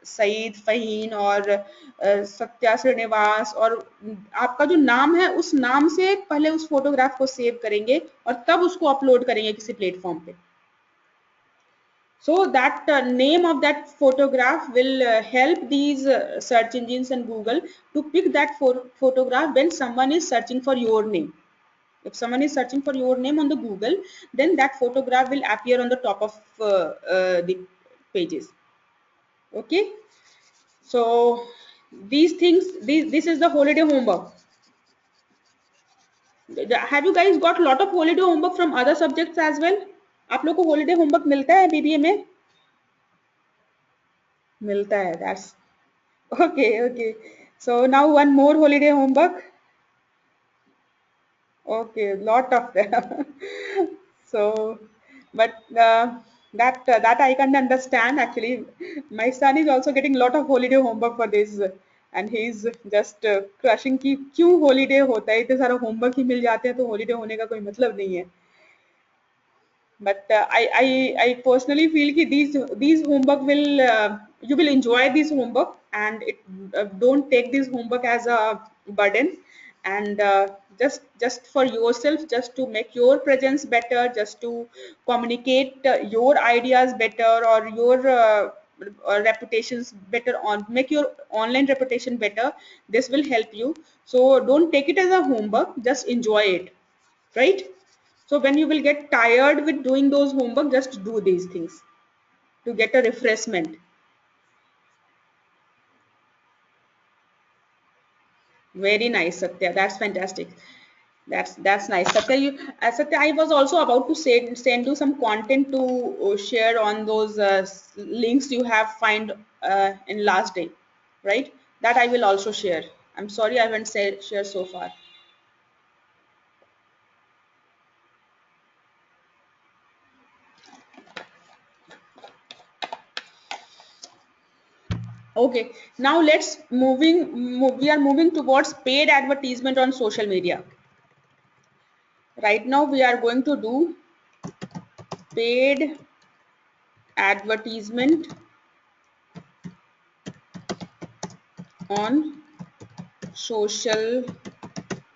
Sayeed Faheen और सत्या श्रीनिवास, और आपका जो नाम है उस नाम से पहले उस फोटोग्राफ को सेव करेंगे और तब उसको अपलोड करेंगे किसी प्लेटफॉर्म पे. So that name of that photograph will help these search engines and Google to pick that photograph when someone is searching for your name. If someone is searching for your name on the Google, then that photograph will appear on the top of the pages. Okay. So these things, this is the holiday homework. Have you guys got a lot of holiday homework from other subjects as well? आप लोग को holiday homework मिलता है BBA में? मिलता है. That's okay. Okay. So now one more holiday homework. Okay, lot of them. So, but that I can understand actually. My son is also getting a lot of holiday homework for this, and he's just crushing कि क्यों holiday होता है, इतने सारा homework ही मिल जाते हैं तो holiday होने का कोई मतलब नहीं है. But I personally feel कि these homework will you will enjoy this homework, and it don't take this homework as a burden, and just for yourself, just to make your presence better, just to communicate your ideas better, or your reputations better, on make your online reputation better. This will help you. So don't take it as a homework, just enjoy it, right? So when you will get tired with doing those homework, just do these things to get a refreshment. Very nice, Satya. That's fantastic. That's nice, Satya. Satya, I was also about to send you some content to share on those links you have find in last day, right? That I will also share. I'm sorry I haven't shared so far. Okay, now we are moving towards paid advertisement on social media. Right now we are going to do paid advertisement on social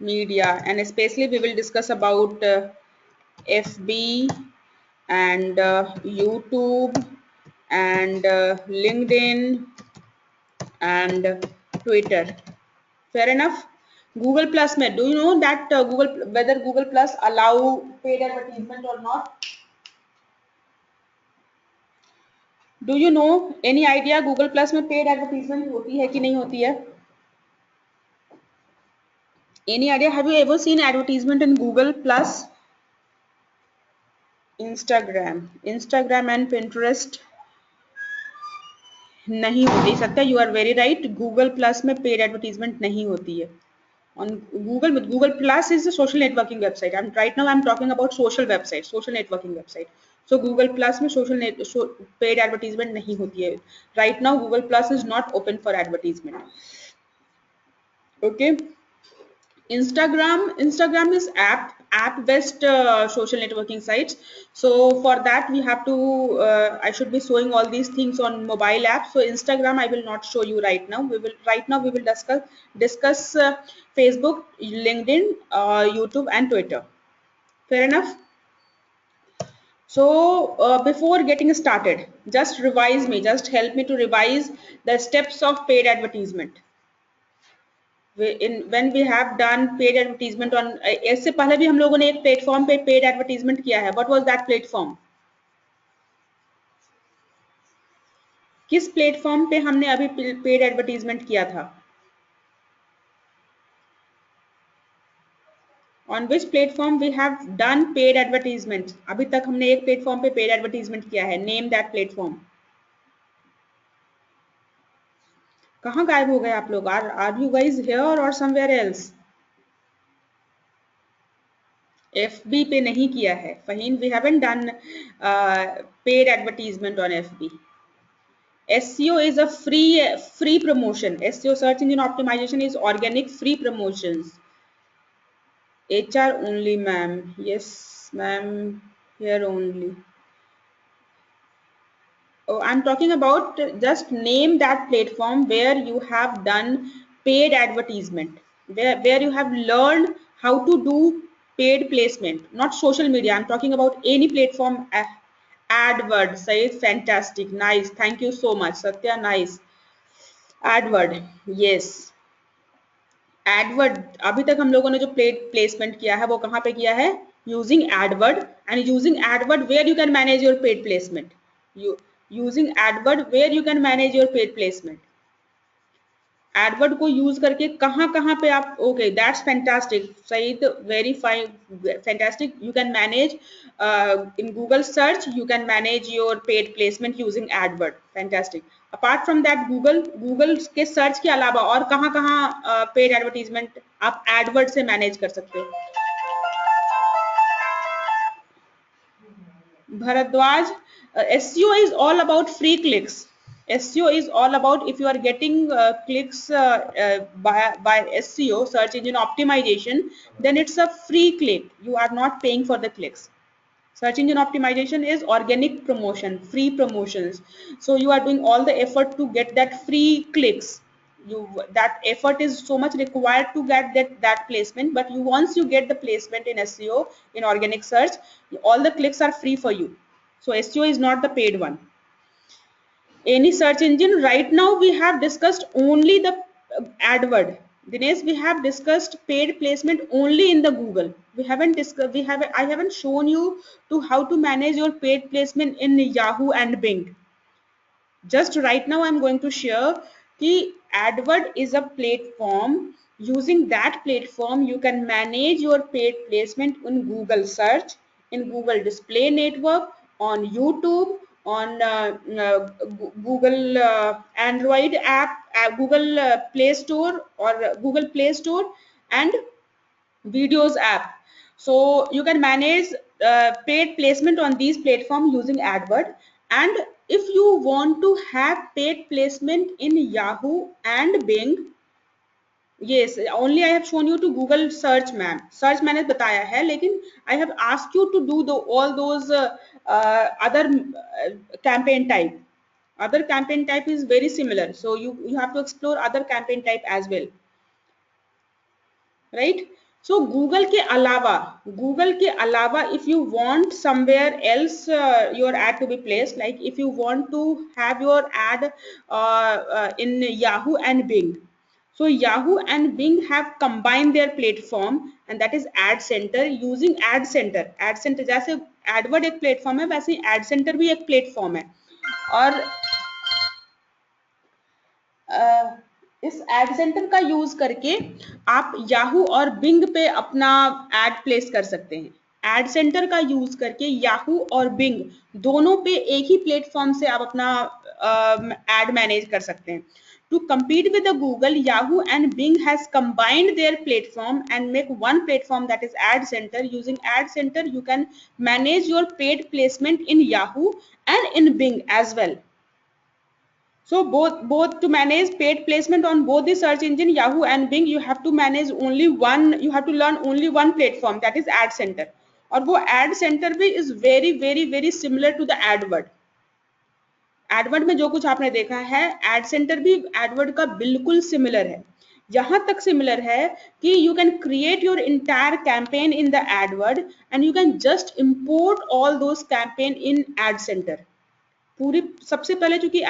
media, and especially we will discuss about FB and YouTube and LinkedIn and Twitter. Fair enough. Google Plus में, do you know that whether Google Plus allow paid advertisement or not? Do you know any idea Google plus में paid advertisement होती है कि नहीं होती है? Any idea? Have you ever seen advertisement in Google plus? Instagram and Pinterest नहीं होती। Satya, you are very right, Google plus में पेड एडवर्टीजमेंट नहीं होती है। On Google Plus is a social networking website. Right now I'm talking about social website, social networking website. So Google Plus में paid advertisement नहीं होती है. Right now Google Plus is not open for advertisement. Okay. Instagram is app based social networking sites. So for that we have to I should be showing all these things on mobile apps. So Instagram I will not show you right now. We will discuss Facebook, LinkedIn, YouTube and Twitter. Fair enough. So before getting started, just help me to revise the steps of paid advertisement. When we have done paid advertisement on इससे पहले भी हम लोगों ने एक platform पे paid advertisement किया है. What was that platform? किस प्लेटफॉर्म पे हमने अभी पेड एडवर्टीजमेंट किया था? On which platform we have done paid advertisement? अभी तक हमने एक प्लेटफॉर्म पे पेड एडवर्टीजमेंट किया है. Name that platform. कहाँ गायब हो गए आप लोग? Are you guys here or somewhere else? FB पे नहीं किया है Faheem. We haven't done paid advertisement on FB. SEO is a free promotion. SEO, search engine optimization, is organic free promotions. HR only, ma'am. Yes, ma'am. Here only. Oh, I'm talking about just name that platform where you have done paid advertisement, where you have learned how to do paid placement, not social media. I'm talking about any platform. AdWord, Said, fantastic, nice. Thank you so much, Satya, nice. AdWord, yes. Edward अभी तक हम लोगों ने जो placement किया है वो कहाँ पे किया है? Using AdWords. And using AdWords where you can manage your paid placement. Using AdWords where you can manage your paid placement. AdWords को यूज करके कहाँ पे आप. Okay, that's fantastic Saeed, very fine, fantastic. You can manage in Google search, you can manage your paid placement using AdWords. Fantastic. Apart from that Google के search के अलावा और कहाँ पेड एडवर्टीजमेंट आप एडवर्ड से मैनेज कर सकते हो? Bharadwaj, SEO is all about free clicks. SEO is all about if you are getting clicks by SEO, search engine optimization, then it's a free click. You are not paying for the clicks. Search engine optimization is organic promotion, free promotions. So you are doing all the effort to get that free clicks. That effort is so much required to get that placement, but once you get the placement in SEO, in organic search, all the clicks are free for you. So SEO is not the paid one. Any search engine. Right now we have discussed only the AdWord. Dinesh, we have discussed paid placement only in the Google. We haven't discussed. I haven't shown you to how to manage your paid placement in Yahoo and Bing. Just right now I'm going to share the AdWord is a platform. Using that platform you can manage your paid placement in Google search, in Google display network, on YouTube, on Google Android app, Google Play Store or Google Play Store, and videos app. So you can manage paid placement on these platforms using AdWord. And if you want to have paid placement in Yahoo and Bing, yes, only I have shown you to Google search, ma'am. Search मैंने बताया है, लेकिन I have asked you to do all those other campaign type. Other campaign type is very similar, so you have to explore other campaign type as well, right? So Google के अलावा if you want somewhere else your ad to be placed, like if you want to have your ad in Yahoo and Bing, so Yahoo and Bing have combined their platform, and that is Ad Center. Using Ad Center जैसे AdWord एक platform है, वैसे ही Ad Center भी एक platform है. और इस aid centre का यूज करके आप याहू और बिंग पे अपना एड प्लेस कर सकते हैं। एड सेंटर का यूज करके याहू और बिंग दोनों पे एक ही प्लेटफॉर्म से आप अपना एड मैनेज कर सकते हैं। To compete with the Google, Yahoo and Bing has combined their platform and make one platform, that is Ad Center. Using Ad Center, you can manage your paid placement in Yahoo and in Bing as well. So both to manage paid placement on both the search engine Yahoo and Bing, you have to manage only one, you have to learn only one platform, that is Ad Center. और वो Ad Center भी is very similar to the AdWord. AdWord में जो कुछ आपने देखा है, Ad Center भी AdWord का बिल्कुल सिमिलर है। यहाँ तक सिमिलर है कि you can create your entire campaign in the AdWord and you can just import all those campaign in Ad Center. पूरी सबसे पहले चूंकि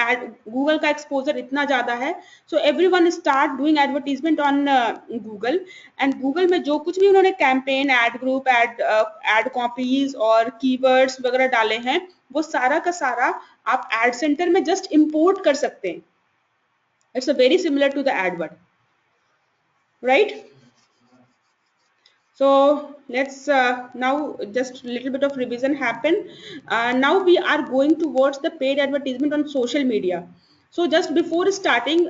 गूगल का एक्सपोजर इतना ज्यादा है, so everyone start doing advertisement on Google, and Google में जो कुछ भी उन्होंने campaign, ad group, ad copies और कीवर्ड्स वगैरह डाले हैं, वो सारा का सारा आप एड सेंटर में जस्ट इंपोर्ट कर सकते हैं। It's a very similar to the AdWords, right? So let's now just a little bit of revision happen. Now we are going towards the paid advertisement on social media. So just before starting,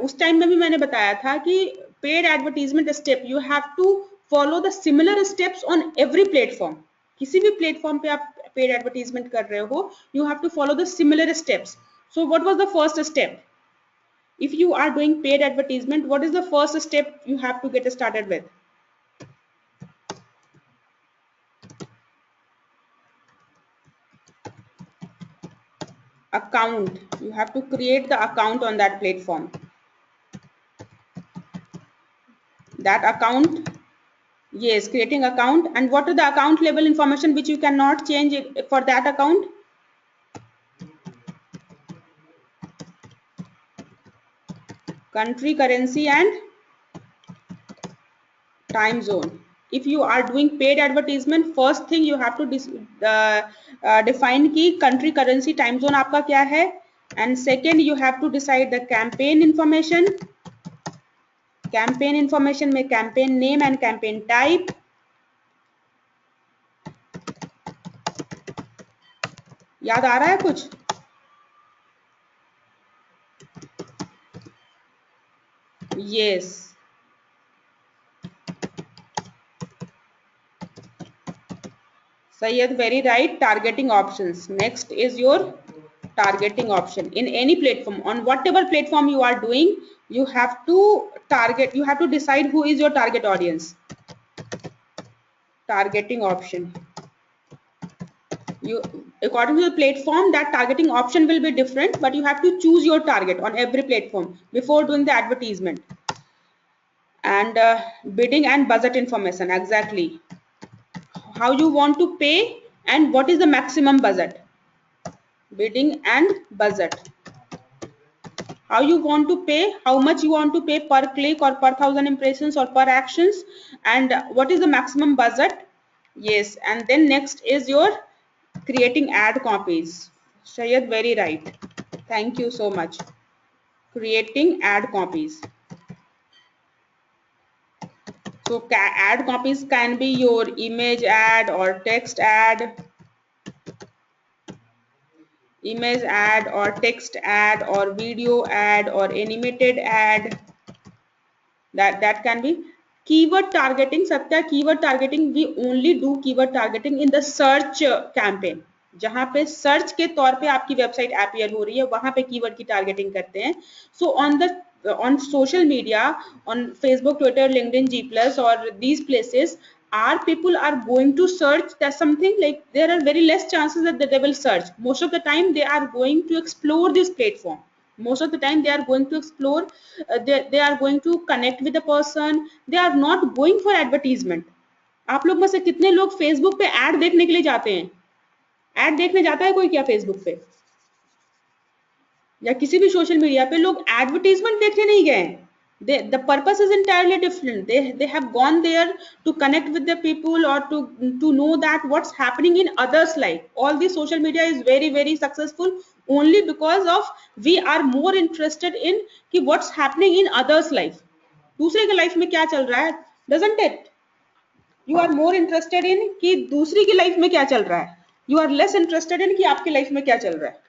उस time में भी मैंने बताया था कि paid advertisement step you have to follow the similar steps on every platform. किसी भी platform पे आप paid advertisement कर रहे हो, you have to follow the similar steps. So what was the first step? If you are doing paid advertisement, what is the first step you have to get started with? Account. You have to create the account on that platform. That account, yes, creating account. And what are the account level information which you cannot change it for that account? Country, currency and time zone. If you are doing paid advertisement, first thing you have to define की country, currency, time zone आपका क्या है, and second you have to decide the campaign information. Campaign information में campaign name and campaign type, याद आ रहा है कुछ? Yes, Sayyid, very right. Targeting options. Next is your targeting option. In any platform, on whatever platform you are doing, you have to target, you have to decide who is your target audience. Targeting option. You, according to the platform, that targeting option will be different, but you have to choose your target on every platform before doing the advertisement. And bidding and budget information, exactly. How you want to pay and what is the maximum budget. Bidding and budget. How you want to pay, how much you want to pay per click or per 1,000 impressions or per actions, and what is the maximum budget. Yes, and then next is your creating ad copies. Shayad, very right. Thank you so much. Creating ad copies. So ad copies can be your image ad or text ad, image ad or text ad or video ad or animated ad. That can be. Keyword targeting, Satya, keyword targeting, we only do keyword targeting in the search campaign. जहां पे search के तौर पे आपकी website appear हो रही है, वहां पे कीवर्ड की टारगेटिंग करते हैं. सो on social media, on Facebook, Twitter, LinkedIn, G+, or these places, our people are going to search that something, like there are very less chances that they will search. Most of the time they are going to explore this platform. Most of the time they are going to explore, they are going to connect with the person. They are not going for advertisement. आप लोग में से कितने लोग Facebook पे add देखने के लिए जाते हैं? ऐड देखने जाता है कोई क्या फेसबुक पे या किसी भी सोशल मीडिया पे? लोग एडवर्टीजमेंट देखने नहीं गए. The purpose is entirely different. They have gone there to connect with the people, or to know that what's happening in others life. All the social media is very successful only because of we are more interested in कि what's happening in others life. दूसरे के life में क्या चल रहा है, doesn't it? You are more interested in कि दूसरी की लाइफ में क्या चल रहा है. You are less interested in कि आपकी लाइफ में क्या चल रहा है.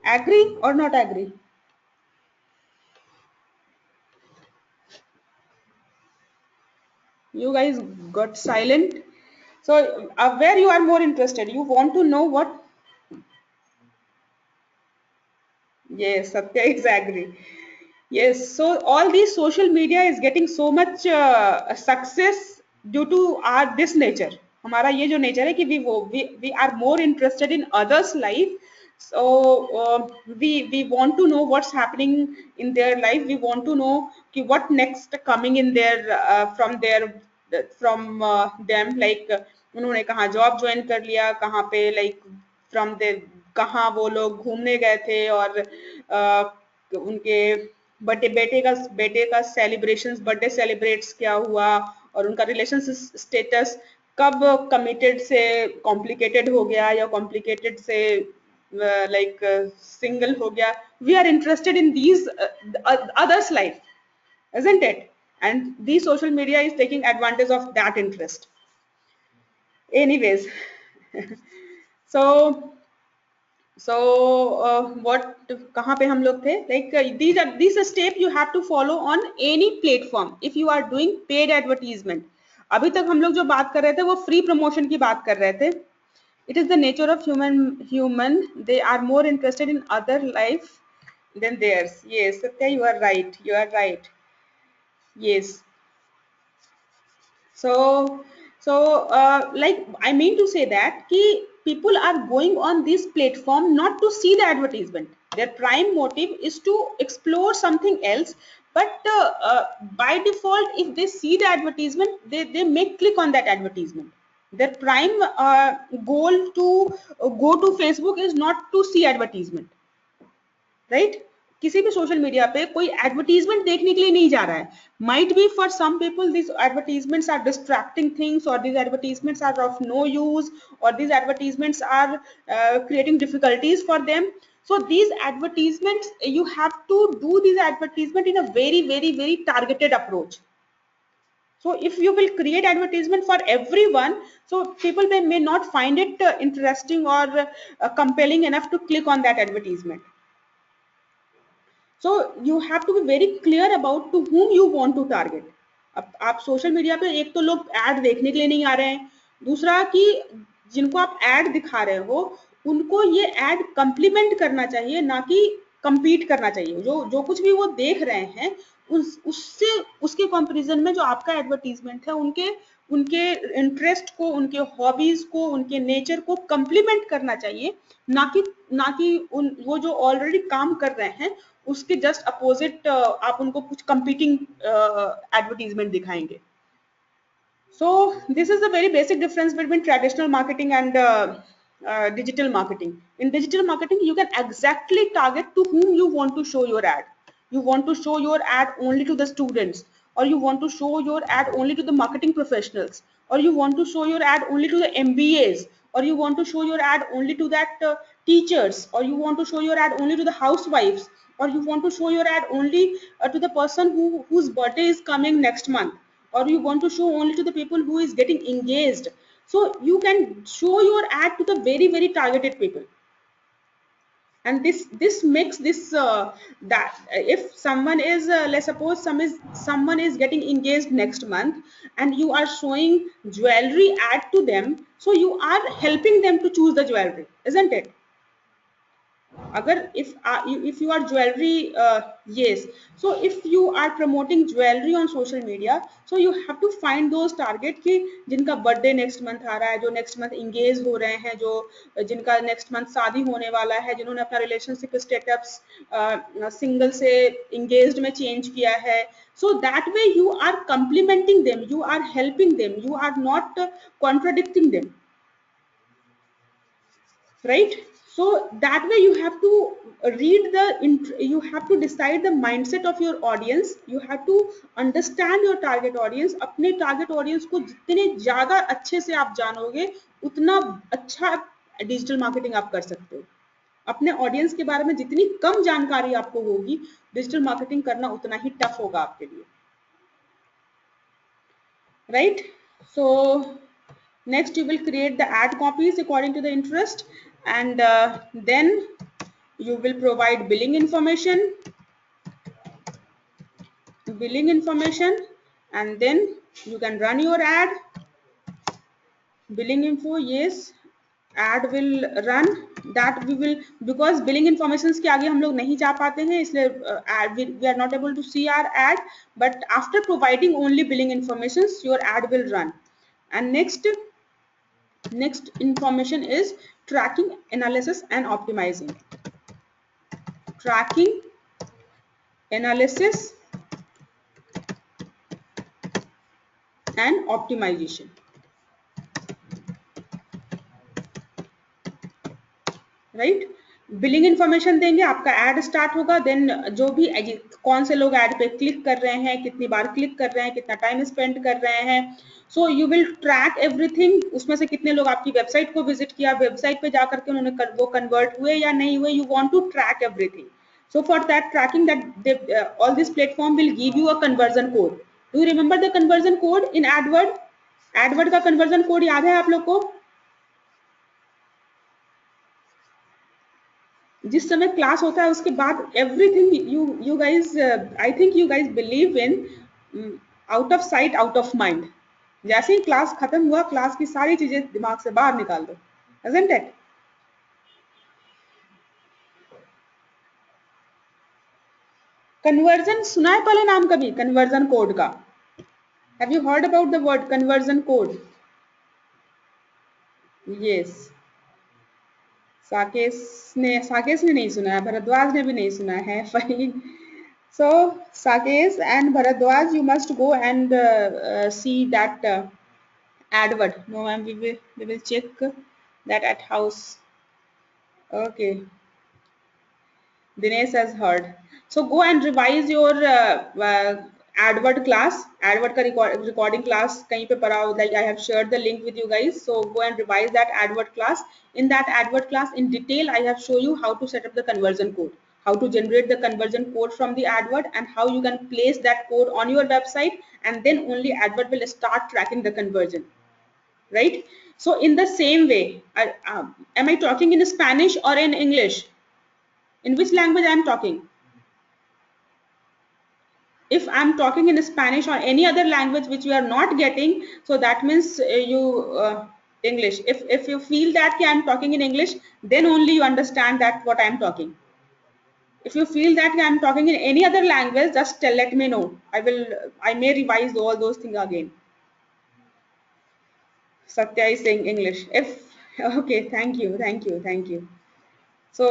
Agree or not agree? You guys got silent. So where you are more interested, you want to know what. Yes, Satya is agree. Yes, so all these social media is getting so much success due to our this nature. हमारा ये जो nature है कि we are more interested in others life. So we want to know what's happening in their life. We want to know कि what next coming in their from them, like उन्होंने कहाँ job join कर लिया, कहाँ पे like from दे कहाँ वो लोग घूमने गए थे, और उनके बेटे का सेलिब्रेशंस, बर्थडे सेलिब्रेट्स क्या हुआ, और उनका रिलेशन स्टेटस कब कमिटेड से कॉम्प्लिकेटेड हो गया या कॉम्प्लिकेटेड से लाइक सिंगल हो गया. We are interested in these others life, isn't it? And the social media is taking advantage of that interest. Anyways, so what कहाँ पे हम लोग थे, like these step you have to follow on any platform if you are doing paid advertisement. अभी तक हम लोग जो बात कर रहे थे वो फ्री प्रमोशन की बात कर रहे थे. It is the nature of human, they are more interested in other life than theirs. Yes, Satya, you are right, you are right. Yes. So, like I mean to say that ki people are going on this platform not to see the advertisement. Their prime motive is to explore something else. But by default, if they see the advertisement, they may click on that advertisement. Their prime goal to go to Facebook is not to see advertisement. Right किसी भी social media पे कोई advertisement देखने के लिए नहीं जा रहा है. Might be for some people this advertisements are distracting things, और this advertisements are of no use, और this advertisements are creating difficulties for them. So these advertisements, you have to do these advertisement in a very targeted approach. So if you will create advertisement for everyone, so people may not find it interesting or compelling enough to click on that advertisement. So you have to be very clear about to whom you want to target. अब आप social media पे एक तो लोग add देखने के लिए नहीं आ रहे हैं, दूसरा कि जिनको आप ऐड दिखा रहे हो उनको ये ऐड कंप्लीमेंट करना चाहिए, ना कि compete करना चाहिए. जो जो कुछ भी वो देख रहे हैं उससे उसके कंपैरिजन में जो आपका एडवर्टीजमेंट है उनके उनके इंटरेस्ट को, उनके हॉबीज को, उनके नेचर को कंप्लीमेंट करना चाहिए, ना कि वो जो ऑलरेडी काम कर रहे हैं उसके जस्ट अपोजिट आप उनको कुछ कंपीटिंग एडवर्टीजमेंट दिखाएंगे. So this is a very basic difference between traditional marketing and digital marketing. In digital marketing, you can exactly target to whom you want to show your ad. You want to show your ad only to the students, or you want to show your ad only to the marketing professionals, or you want to show your ad only to the MBAs, or you want to show your ad only to that teachers, or you want to show your ad only to the housewives, or you want to show your ad only to the person whose birthday is coming next month, or you want to show only to the people who is getting engaged. So you can show your ad to the very targeted people. And this makes this that if someone is let's suppose someone is getting engaged next month and you are showing jewelry ad to them, so you are helping them to choose the jewelry, isn't it? अगर if you are jewelry yes, so if you are promoting jewelry on social media, so you have to find those target कि जिनका birthday next month आ रहा है, जो next month engage हो रहे हैं, जो जिनका नेक्स्ट मंथ शादी होने वाला है, जिन्होंने अपना रिलेशनशिप स्टेटस सिंगल से इंगेज्ड में चेंज किया है. So that way you are complimenting them, you are helping them, you are not contradicting them, right? So that way you have to you have to decide the mindset of your audience. You have to understand your target audience. अपने target audience को जितने ज़्यादा अच्छे से आप जानोगे उतना अच्छा डिजिटल मार्केटिंग आप कर सकते हो. अपने ऑडियंस के बारे में जितनी कम जानकारी आपको होगी डिजिटल मार्केटिंग करना उतना ही टफ होगा आपके लिए. Right? So next you will create the ad copies according to the interest, and then you will provide billing information, and then you can run your ad. Billing info, yes, ad will run. That we will, because billing informations के आगे हम लोग नहीं जा पाते हैं, इसलिए we are not able to see our ad, but after providing only billing informations your ad will run. And next information is tracking, analysis and optimizing. Tracking, analysis and optimization. Right. Billing information देंगे, आपका add start होगा, then जो भी कौन से लोग add पे click कर रहे हैं, कितनी बार क्लिक कर रहे हैं, कितना टाइम स्पेंड कर रहे हैं, so you will track everything. उसमें से कितने लोग आपकी वेबसाइट को विजिट किया, वेबसाइट पे जाकर के उन्होंने वो कन्वर्ट हुए या नहीं हुए. You want to track everything. So for that tracking, that all this platform will give you a conversion code. Do you remember the conversion code in AdWord? AdWord का conversion code याद है आप लोग को? जिस समय क्लास होता है उसके बाद everything you guys I think you guys believe in out of sight out of mind. जैसे ही क्लास खत्म हुआ, क्लास की सारी चीजें दिमाग से बाहर निकाल दो. Isn't it? कन्वर्जन सुना है पहले नाम कभी कन्वर्जन कोड का? Have you heard about the word conversion code? Yes. साकेश ने नहीं सुना है, भरद्वाज ने भी नहीं सुना है. Fine. So Sakesh and Bharadwaj, you must go and see that AdWord. No ma'am, we will check that at house. Okay. Dinesh has heard. So go and revise your AdWord class. AdWord का recording class कहीं पे पड़ा हो, like I have shared the link with you guys. So go and revise that AdWord class. In that AdWord class, in detail, I have shown you how to set up the conversion code, how to generate the conversion code from the AdWord, and how you can place that code on your website, and then only AdWord will start tracking the conversion. Right? So in the same way, am I talking in Spanish or in English? In which language I am talking? If I am talking in Spanish or any other language which you are not getting, so that means English. If you feel that I am talking in English, then only you understand that what I am talking. If you feel that I am talking in any other language, just let me know. I may revise all those things again. Satya is saying English. Okay, thank you. So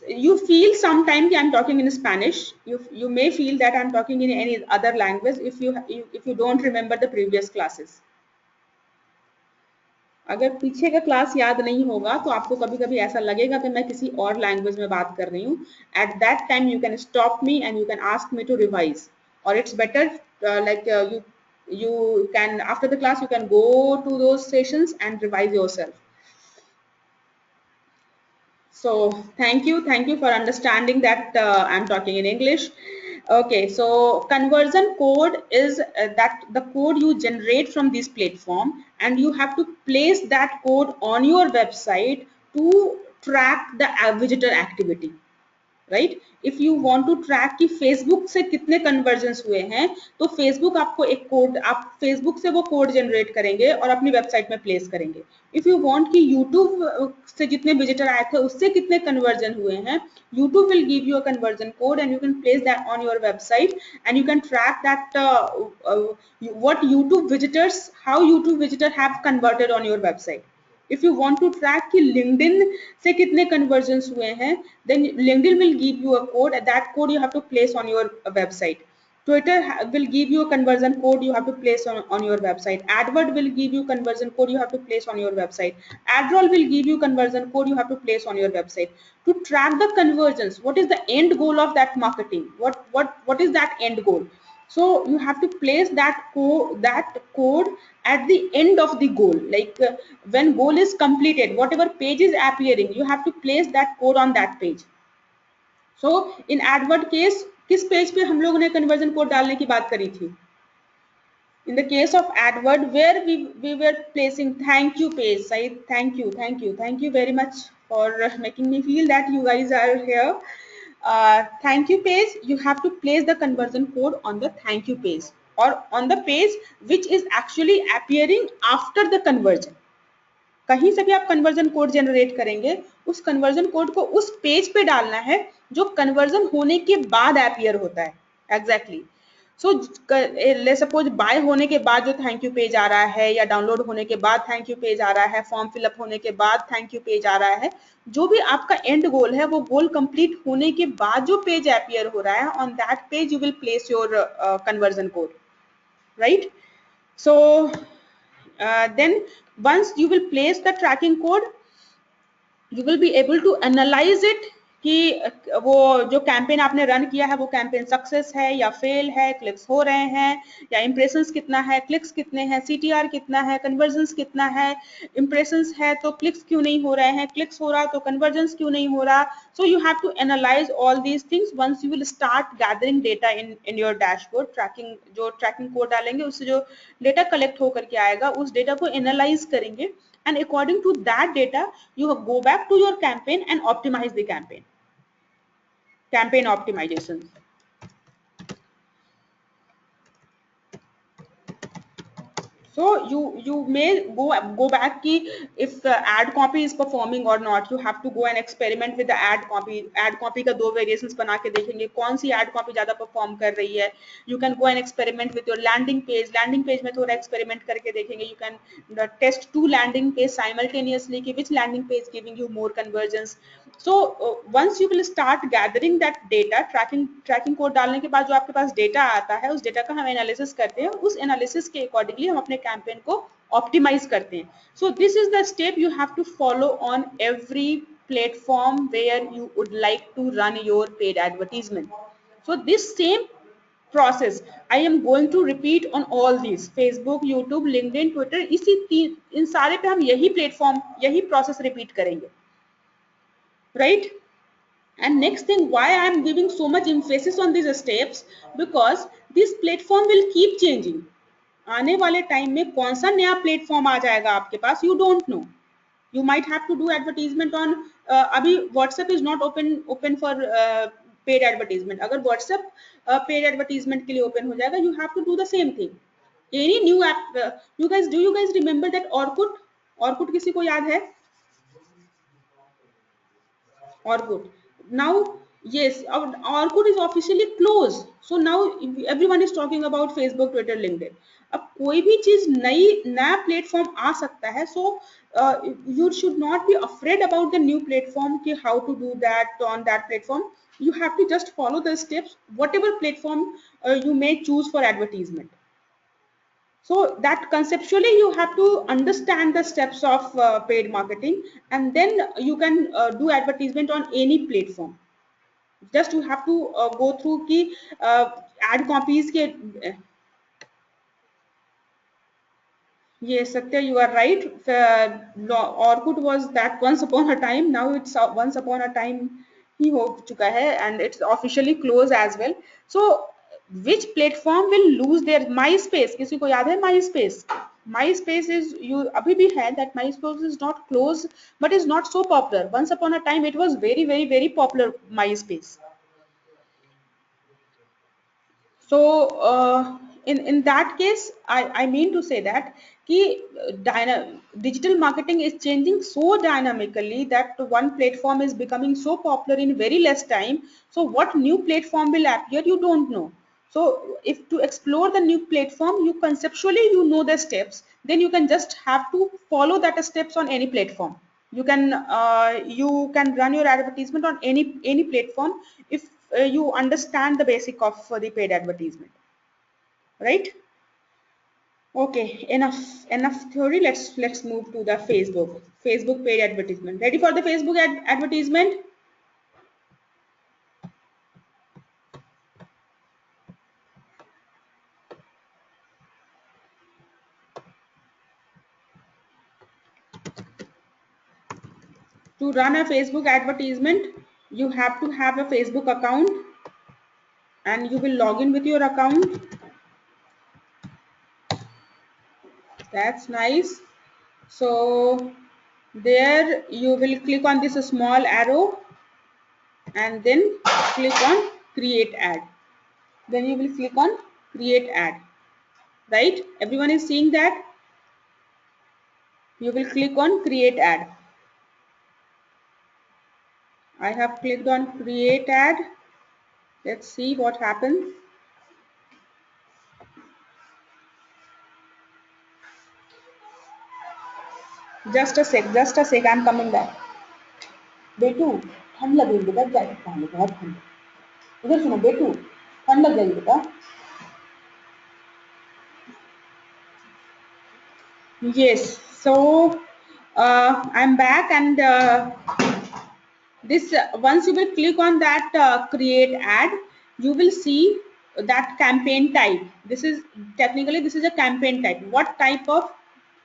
you feel sometime I'm talking in Spanish. You may feel that I'm talking in any other language if you don't remember the previous classes. अगर पीछे का class याद नहीं होगा तो आपको कभी कभी ऐसा लगेगा कि मैं किसी और लैंग्वेज में बात कर रही हूँ. At that time you can stop me and you can ask me to revise, or it's better you can, after the class you can go to those sessions and revise yourself. So thank you for understanding that I'm talking in English. Okay, so conversion code is that the code you generate from this platform, and you have to place that code on your website to track the visitor activity. Right. If you want to track कि Facebook से कितने convergence हुए हैं, तो Facebook आपको एक code, आप Facebook से वो कोड जनरेट करेंगे और अपनी वेबसाइट में प्लेस करेंगे. इफ यू वांट कि यूट्यूब से जितने विजिटर आए थे उससे कितने कन्वर्जन हुए हैं, YouTube will give you a conversion code and you can place that on your website and you can track that what YouTube visitors, how YouTube visitor have converted on your website. If you want to track कि LinkedIn से कितने conversions हुए हैं, then LinkedIn will give you a code. That code you have to place on your website. Will give you a conversion code you have to place on your website. AdWord will give you conversion code you have to place on your website. AdRoll will give you conversion code you have to place on your website. To track the conversions, what is the end goal of that marketing? What is that end goal? So you have to place that code at the end of the goal. Like when goal is completed, whatever page is appearing, you have to place that code on that page. So in Edward case किस page पे हम लोगों ने conversion code डालने की बात करी थी? In the case of AdWord, where we were placing thank you page. Said, thank you very much for making me feel that you guys are here. Thank you page, you have to place the conversion code on the thank you page, or on the page which is actually appearing after the conversion. कहीं से भी आप conversion code generate करेंगे, उस conversion code को उस page पे डालना है जो कन्वर्जन होने के बाद अपीयर होता है. एग्जैक्टली. सो ले सपोज बाय होने के बाद जो थैंक यू पेज आ रहा है, या डाउनलोड होने के बाद थैंक यू पेज आ रहा है, फॉर्म फिलअप होने के बाद थैंक यू पेज आ रहा है, जो भी आपका एंड गोल है वो गोल कंप्लीट होने के बाद जो पेज अपीयर हो रहा है, on that page you will place your conversion code, right? So then once you will place the tracking code, you will be able to analyze it कि वो जो कैंपेन आपने रन किया है वो कैंपेन सक्सेस है या फेल है, क्लिक्स हो रहे हैं या इम्प्रेशंस कितना है, क्लिक्स कितने हैं, सीटीआर कितना है, कन्वर्जन्स कितना है, इम्प्रेशंस है तो क्लिक्स क्यों नहीं हो रहे हैं, क्लिक्स हो रहा तो कन्वर्जन्स क्यों नहीं हो रहा. So you have to analyse all these things once you will start gathering data in your dashboard. जो ट्रैकिंग कोड डालेंगे उससे जो डेटा कलेक्ट होकर के आएगा उस डेटा को एनालाइज करेंगे, and according to that data you go back to your campaign and optimize the campaign optimization. So you may go back ki if the ad copy is performing or not. You have to go and experiment with the ad copy का दो variations बना के देखेंगे कौन सी ad copy ज़्यादा perform कर रही है. You can go and experiment with your landing page में थोड़ा experiment करके देखेंगे. You can test two landing page simultaneously कि which landing page giving you more conversions. So once you will start gathering that data, tracking code डालने के बाद जो आपके पास data आता है उस data का हम analysis करते हैं, उस analysis के accordingly हम अपने campaign को optimize करते हैं. So this is the step you have to follow on every platform where you would like to run your paid advertisement. So this same process I am going to repeat on all these Facebook, YouTube, LinkedIn, Twitter. इन सारे पे हम यही platform यही process repeat करेंगे, right? And next thing, why I am giving so much emphasis on these steps, because this platform will keep changing. आने वाले time में कौन सा नया प्लेटफॉर्म आ जाएगा आपके पास, you don't know. You might have to do advertisement on, अभी WhatsApp is not open for paid advertisement. अगर व्हाट्सएप पेड एडवर्टीजमेंट के लिए ओपन हो जाएगा, you have to do the same thing. Any new app, you guys remember that Orkut किसी को याद है? Orkut. Now, yes, Orkut is officially closed. So now everyone is talking about Facebook, Twitter, LinkedIn. अब कोई भी चीज नया platform आ सकता है. So you should not be afraid about the new platform कि how to do that on that platform. You have to just follow the steps, whatever platform you may choose for advertisement. So that conceptually you have to understand the steps of paid marketing, and then you can do advertisement on any platform. Just you have to go through ki ad copies ke. Yes, Satya, you are right. Orkut was that once upon a time. Now it's once upon a time ही हो चुका है, and it's officially closed as well. So which platform will lose their MySpace? किसी को याद है MySpace? MySpace is you अभी भी है, that MySpace is not closed but is not so popular. Once upon a time it was very popular, MySpace. So in that case, I mean to say that digital marketing is changing so dynamically that one platform is becoming so popular in very less time. So what new platform will appear, you don't know. So if to explore the new platform, you conceptually you know the steps, then you can just have to follow that steps on any platform. You can run your advertisement on any platform. If you understand the basic of the paid advertisement, right? Okay, enough theory. Let's move to the Facebook paid advertisement. Ready for the Facebook advertisement? To run a Facebook advertisement, you have to have a Facebook account, and you will log in with your account. That's nice. So there you will click on this small arrow and then click on create ad. Then you will click on create ad, right? Everyone is seeing that? You will click on create ad. I have clicked on create ad. Let's see what happens. Just a sec, I'm coming back. बेटू ठंड लग रही बेटा, jacket पहन लो, बहुत ठंड। इधर सुनो बेटू, ठंड लग जाएगी बेटा। Yes, so I'm back, and this once you will click on that create ad, you will see that campaign type. This is technically, this is a campaign type. What type of,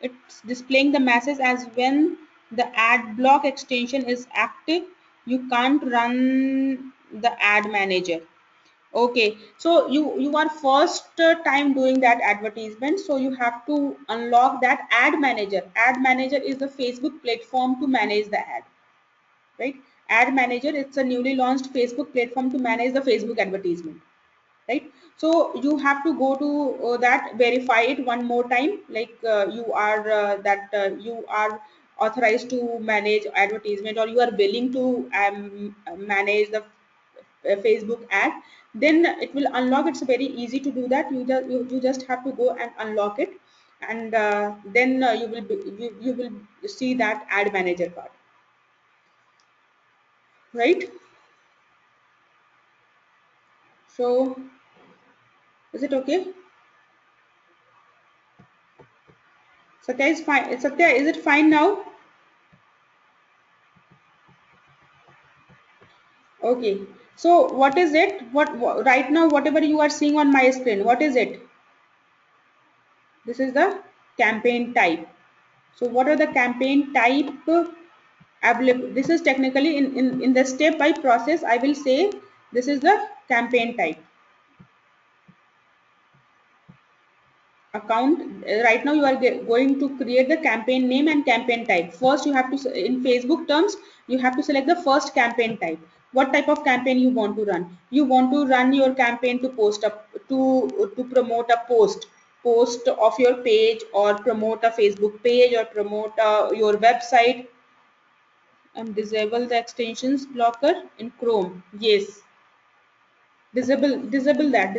it's displaying the message as when the ad block extension is active, you can't run the ad manager. Okay, so you are first time doing that advertisement, so you have to unlock that ad manager. Ad manager is the Facebook platform to manage the ad, right? Ad manager, it's a newly launched Facebook platform to manage the Facebook advertisement, right? So you have to go to that, verify it one more time, like you are you are authorized to manage advertisement, or you are willing to manage the Facebook ad. Then it will unlock. It's very easy to do that. You just have to go and unlock it, and then you will see that ad manager part, right? So is it okay? Satya is fine. Satya, is it fine now? Okay. So what is it? Right now, whatever you are seeing on my screen, what is it? This is the campaign type. So what are the campaign type available? This is technically in the step by process. I will say this is the campaign type. Account, right now you are going to create the campaign name and campaign type. First you have to, in Facebook terms, you have to select the first campaign type. What type of campaign you want to run? You want to run your campaign to post up to promote a post of your page, or promote a Facebook page, or promote your website. And disable the extensions blocker in Chrome. Yes, disable that,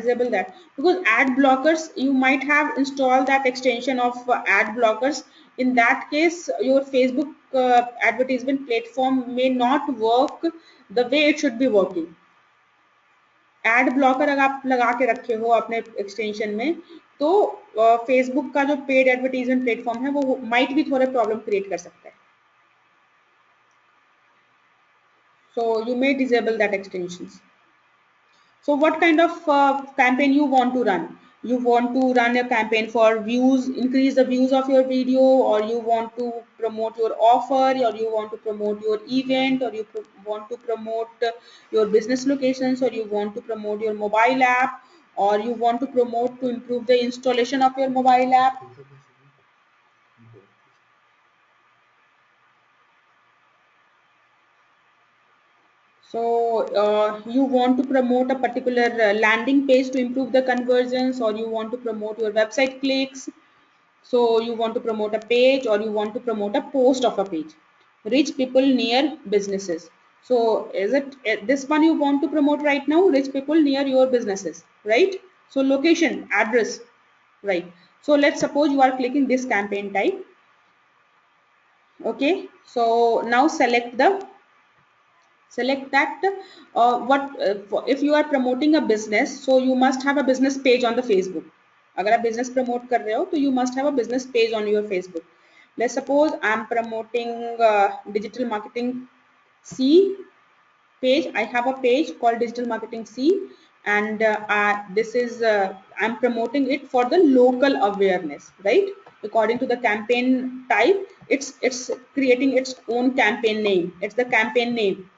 because ad blockers, you might have installed that extension of ad blockers. In that case, your Facebook advertisement platform may not work the way it should be working. Ad blocker अगर आप लगा के रखे हो अपने extension में, तो Facebook का जो पेड एडवर्टीजमेंट प्लेटफॉर्म है वो माइट भी थोड़े प्रॉब्लम क्रिएट कर सकता है. So you may disable that extensions. So what kind of campaign you want to run? You want to run a campaign for views, increase the views of your video, or you want to promote your offer, or you want to promote your event, or you want to promote your business locations, or you want to promote your mobile app, or you want to promote to improve the installation of your mobile app. So you want to promote a particular landing page to improve the conversions, or you want to promote your website clicks. So you want to promote a page, or you want to promote a post of a page. Reach people near businesses. So is it this one you want to promote right now? Reach people near your businesses, right? So location, address, right? So let's suppose you are clicking this campaign type. Okay. So now select the select that if you are promoting a business, so you must have a business page on the Facebook. अगर आप business promote कर रहे हो तो you must have a business page on your Facebook. Let's suppose I'm promoting digital marketing C page. I have a page called digital marketing C, and this is I'm promoting it for the local awareness, right? According to the campaign type, it's creating its own campaign name. It's the campaign name.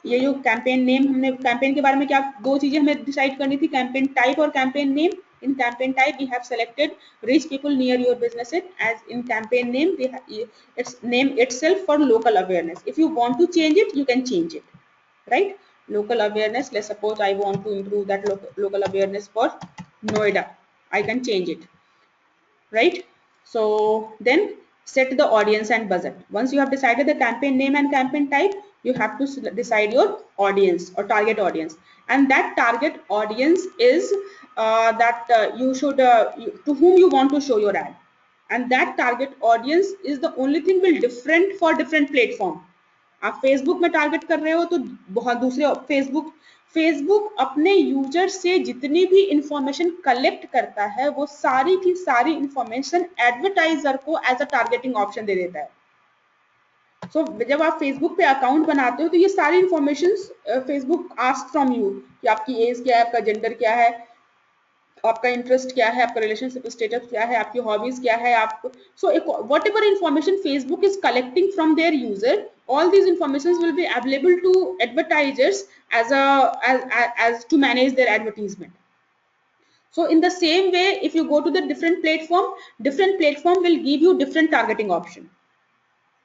ये जो campaign name, हमने campaign के बारे में क्या दो चीजें हमें डिसाइड करनी थी, कैंपेन टाइप और campaign name. In campaign type we have selected reach people near your business. It as in campaign name its name itself for local awareness. If you want to change it, you can change it, right? Local awareness, let's suppose I want to improve that local awareness for Noida. I can change it, right? So then set the audience and budget. Once you have decided the campaign name and campaign type, you have to decide your audience or target audience, and that target audience is you should to whom you want to show your ad, and that target audience is the only thing will different for different platform. आप Facebook में target कर रहे हो तो बहुत दूसरे Facebook अपने user से जितनी भी इंफॉर्मेशन कलेक्ट करता है वो सारी की सारी इंफॉर्मेशन एडवर्टाइजर को एज अ टारगेटिंग ऑप्शन दे देता है. सो जब आप फेसबुक पे अकाउंट बनाते हो तो ये सारी information Facebook ask from you कि आपकी एज क्या है, आपका जेंडर क्या है, आपका इंटरेस्ट क्या है, आपका रिलेशनशिप स्टेटस क्या है, आपकी हॉबीज क्या है, आप so whatever information Facebook is collecting from their user, all these informations will be available to advertisers as to manage their advertisement. So in the same way, if you go to the different platform will give you different targeting option,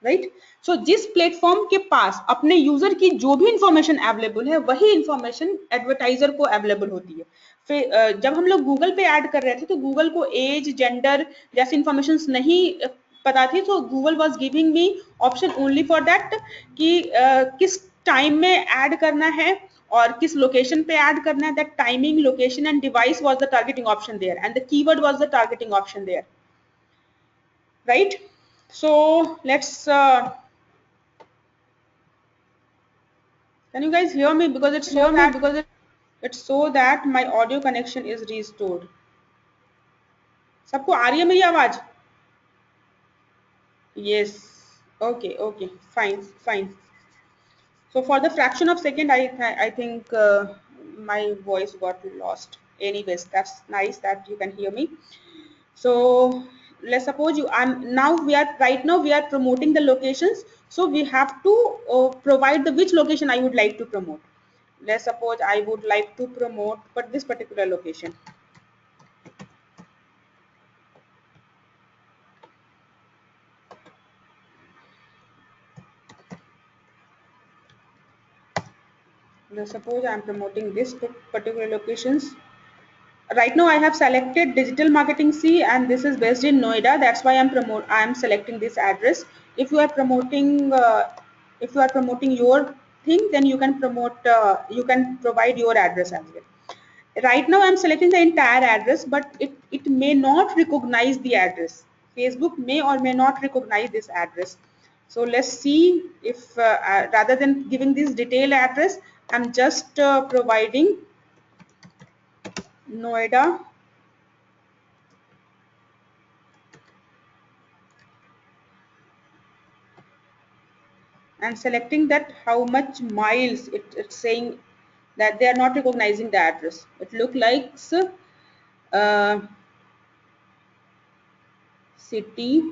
right. So जिस platform के पास अपने user की जो भी information available है वही information advertiser को available होती है. फिर जब हम लोग गूगल पे ऐड कर रहे थे तो गूगल को एज, जेंडर जैसी इंफॉर्मेशन नहीं पता थी, तो Google was giving me option only for that कि किस टाइम में ऐड करना है और किस लोकेशन पे ऐड करना है. That timing, location and device was the targeting option there and the keyword was the targeting option there, right? So let's can you guys hear me, because it's so that my audio connection is restored. सबको आ रही है मेरी आवाज? Yes. Okay, okay, fine. So for the fraction of second, I think my voice got lost. Anyways, that's nice that you can hear me. So let's suppose right now we are promoting the locations, so we have to provide the which location I would like to promote. Let's suppose I would like to promote but this particular location. Let's suppose I am promoting this particular locations. Right now I have selected digital marketing C and this is based in Noida. That's why I am selecting this address. If you are promoting your thing, then you can provide your address as well. Right now I'm selecting the entire address, but it may not recognize the address. Facebook may or may not recognize this address. So let's see if rather than giving this detailed address, I'm just providing Noida and selecting that how much miles. It's saying that they are not recognizing the address. It looks like city.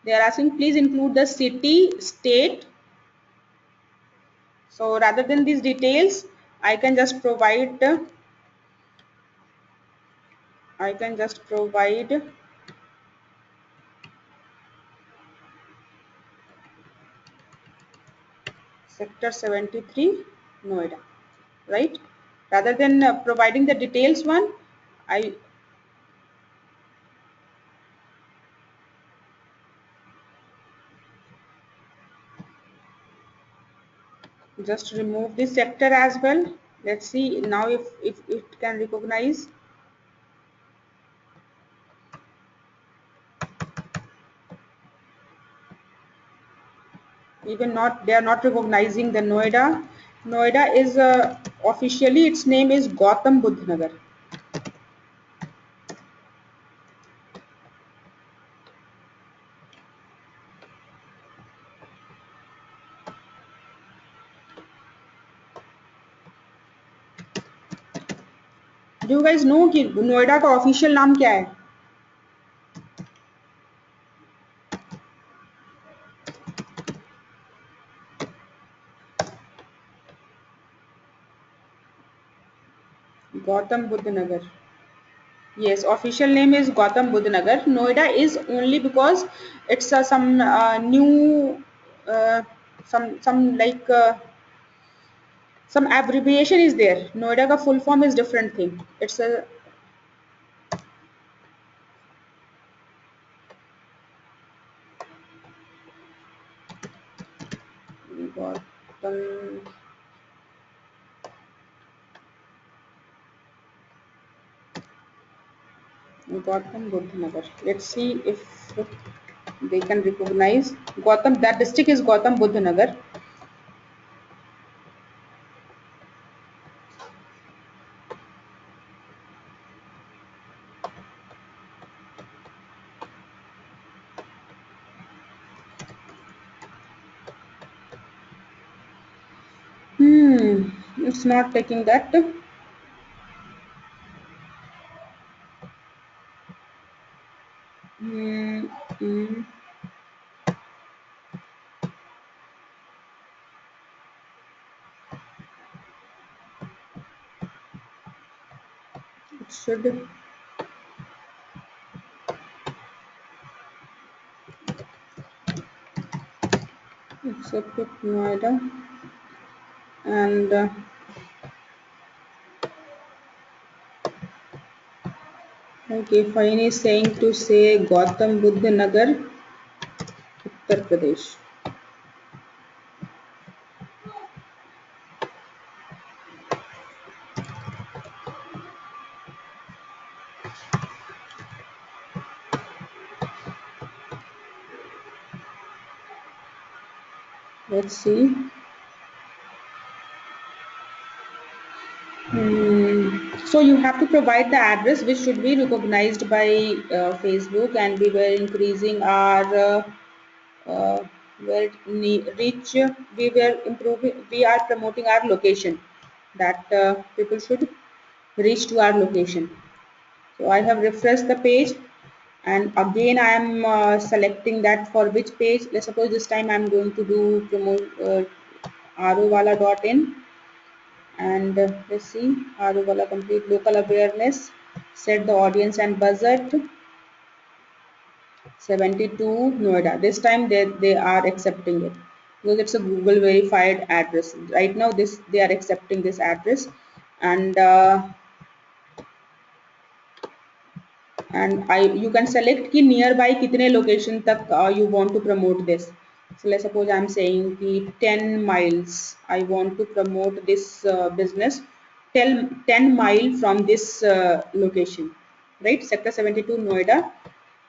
They are asking please include the city, state. So rather than these details, I can just provide sector 73 Noida, right? Rather than providing the details one, I just remove this sector as well. Let's see now if it can recognize. Even not, they are not recognizing the Noida. Noida is officially its name is Gautam Buddha Nagar. Do you guys know कि नोएडा का official नाम क्या है? Gautam Buddha Nagar. Yes, official name is Gautam Buddha Nagar. Noida is only because it's some new some like some abbreviation is there. Noida ka full form is different thing. It's a Gautam Gautam Buddha Nagar. Let's see if they can recognize Gautam. That district is Gautam Buddha Nagar. It's not taking that. Hmm. Hmm. It should accept it Noida and okay, fine is saying to say Gautam Buddha Nagar, Uttar Pradesh. Let's see. So you have to provide the address which should be recognized by Facebook, and we were increasing our uh, reach. We were improving. We are promoting our location that people should reach to our location. So I have refreshed the page, and again I am selecting that for which page. Let's suppose this time I am going to do promote rovala.in, and let's see, rovala complete local awareness, set the audience and budget 72 Noida. This time they are accepting it because it's a Google verified address. Right now this they are accepting this address, and I you can select कि nearby कितने location तक you want to promote this. So let's suppose I'm saying कि 10 miles I want to promote this business 10 mile from this location, right? Sector 72 Noida.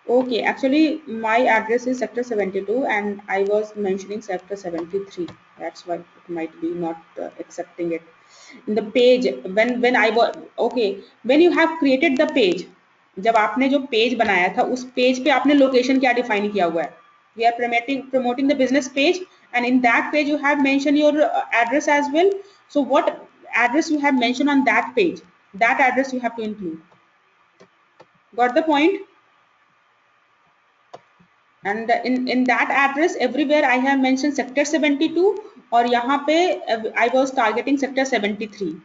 Okay, actually my address is sector 72 and I was mentioning sector 73. That's why it might be not accepting it. In the page, when I was okay, when you have created the page, जब आपने जो page बनाया था उस page पे आपने location क्या define किया हुआ है? We are promoting the business page, and in that page you have mentioned your address as well. So what address you have mentioned on that page, that address you have to include. Got the point? And in that address everywhere I have mentioned sector 72 और यहाँ पे I was targeting sector 73.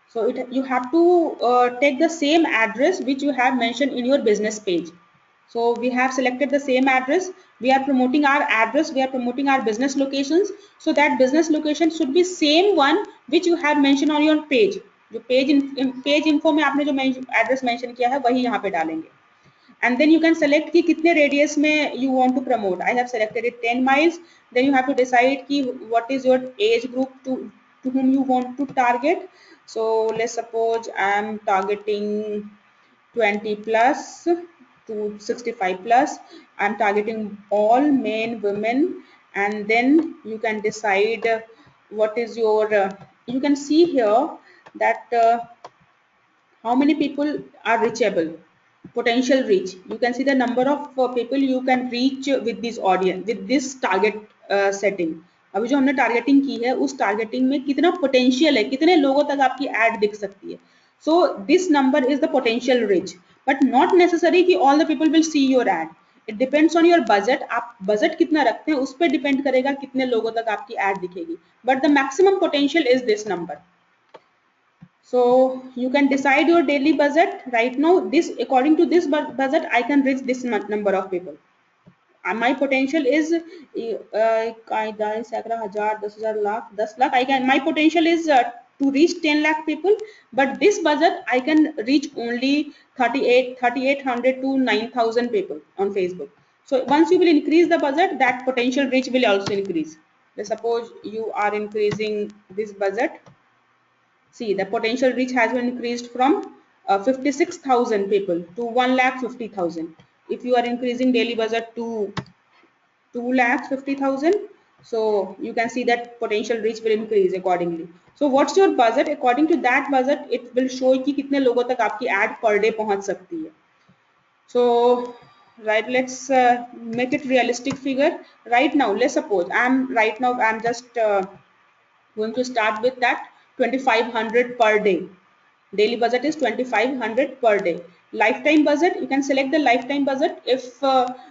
So you have to take the same address which you have mentioned in your business page. So we have selected the same address. We are promoting our address. We are promoting our business locations. So that business location should be same one which you have mentioned on your page. जो page info में आपने जो address mention किया है वही यहाँ पे डालेंगे. And then you can select कि कितने radius में you want to promote. I have selected it 10 miles. Then you have to decide कि what is your age group to whom you want to target. So let's suppose I am targeting 20 plus to 65 plus. I'm targeting all men, women, and then you can decide what is your you can see here that how many people are reachable, potential reach. You can see the number of people you can reach with this audience, with this target setting. अभी जो हमने targeting की है उस targeting में कितना potential है, कितने लोगों तक आपकी एड दिख सकती है. So this number is the potential reach, but not necessary कि all the people will see your ad. It depends on your budget. आप बजट कितना रखते हैं उस पर डिपेंड करेगा कितने लोगों तक आपकी एड दिखेगी, but the maximum potential is this number. So you can decide your daily budget right now. This according to this budget, I can reach this number of people. My potential is हजार, 10,000, lakh, 10 lakh. I can, my potential is to reach 10 lakh people, but this budget I can reach only 3,800 to 9,000 people on Facebook. So once you will increase the budget, that potential reach will also increase. Let's suppose you are increasing this budget. See, the potential reach has been increased from 56,000 people to 1,50,000. If you are increasing daily budget to 2,50,000, so you can see that potential reach will increase accordingly. So what's your budget? According to that budget, it will show कि कितने लोगों तक आपकी ad per day पहुंच सकती है. So right, let's make it realistic figure. Right now, let's suppose I'm just going to start with that 2,500 per day. Daily budget is 2,500 per day. Lifetime budget, you can select the lifetime budget if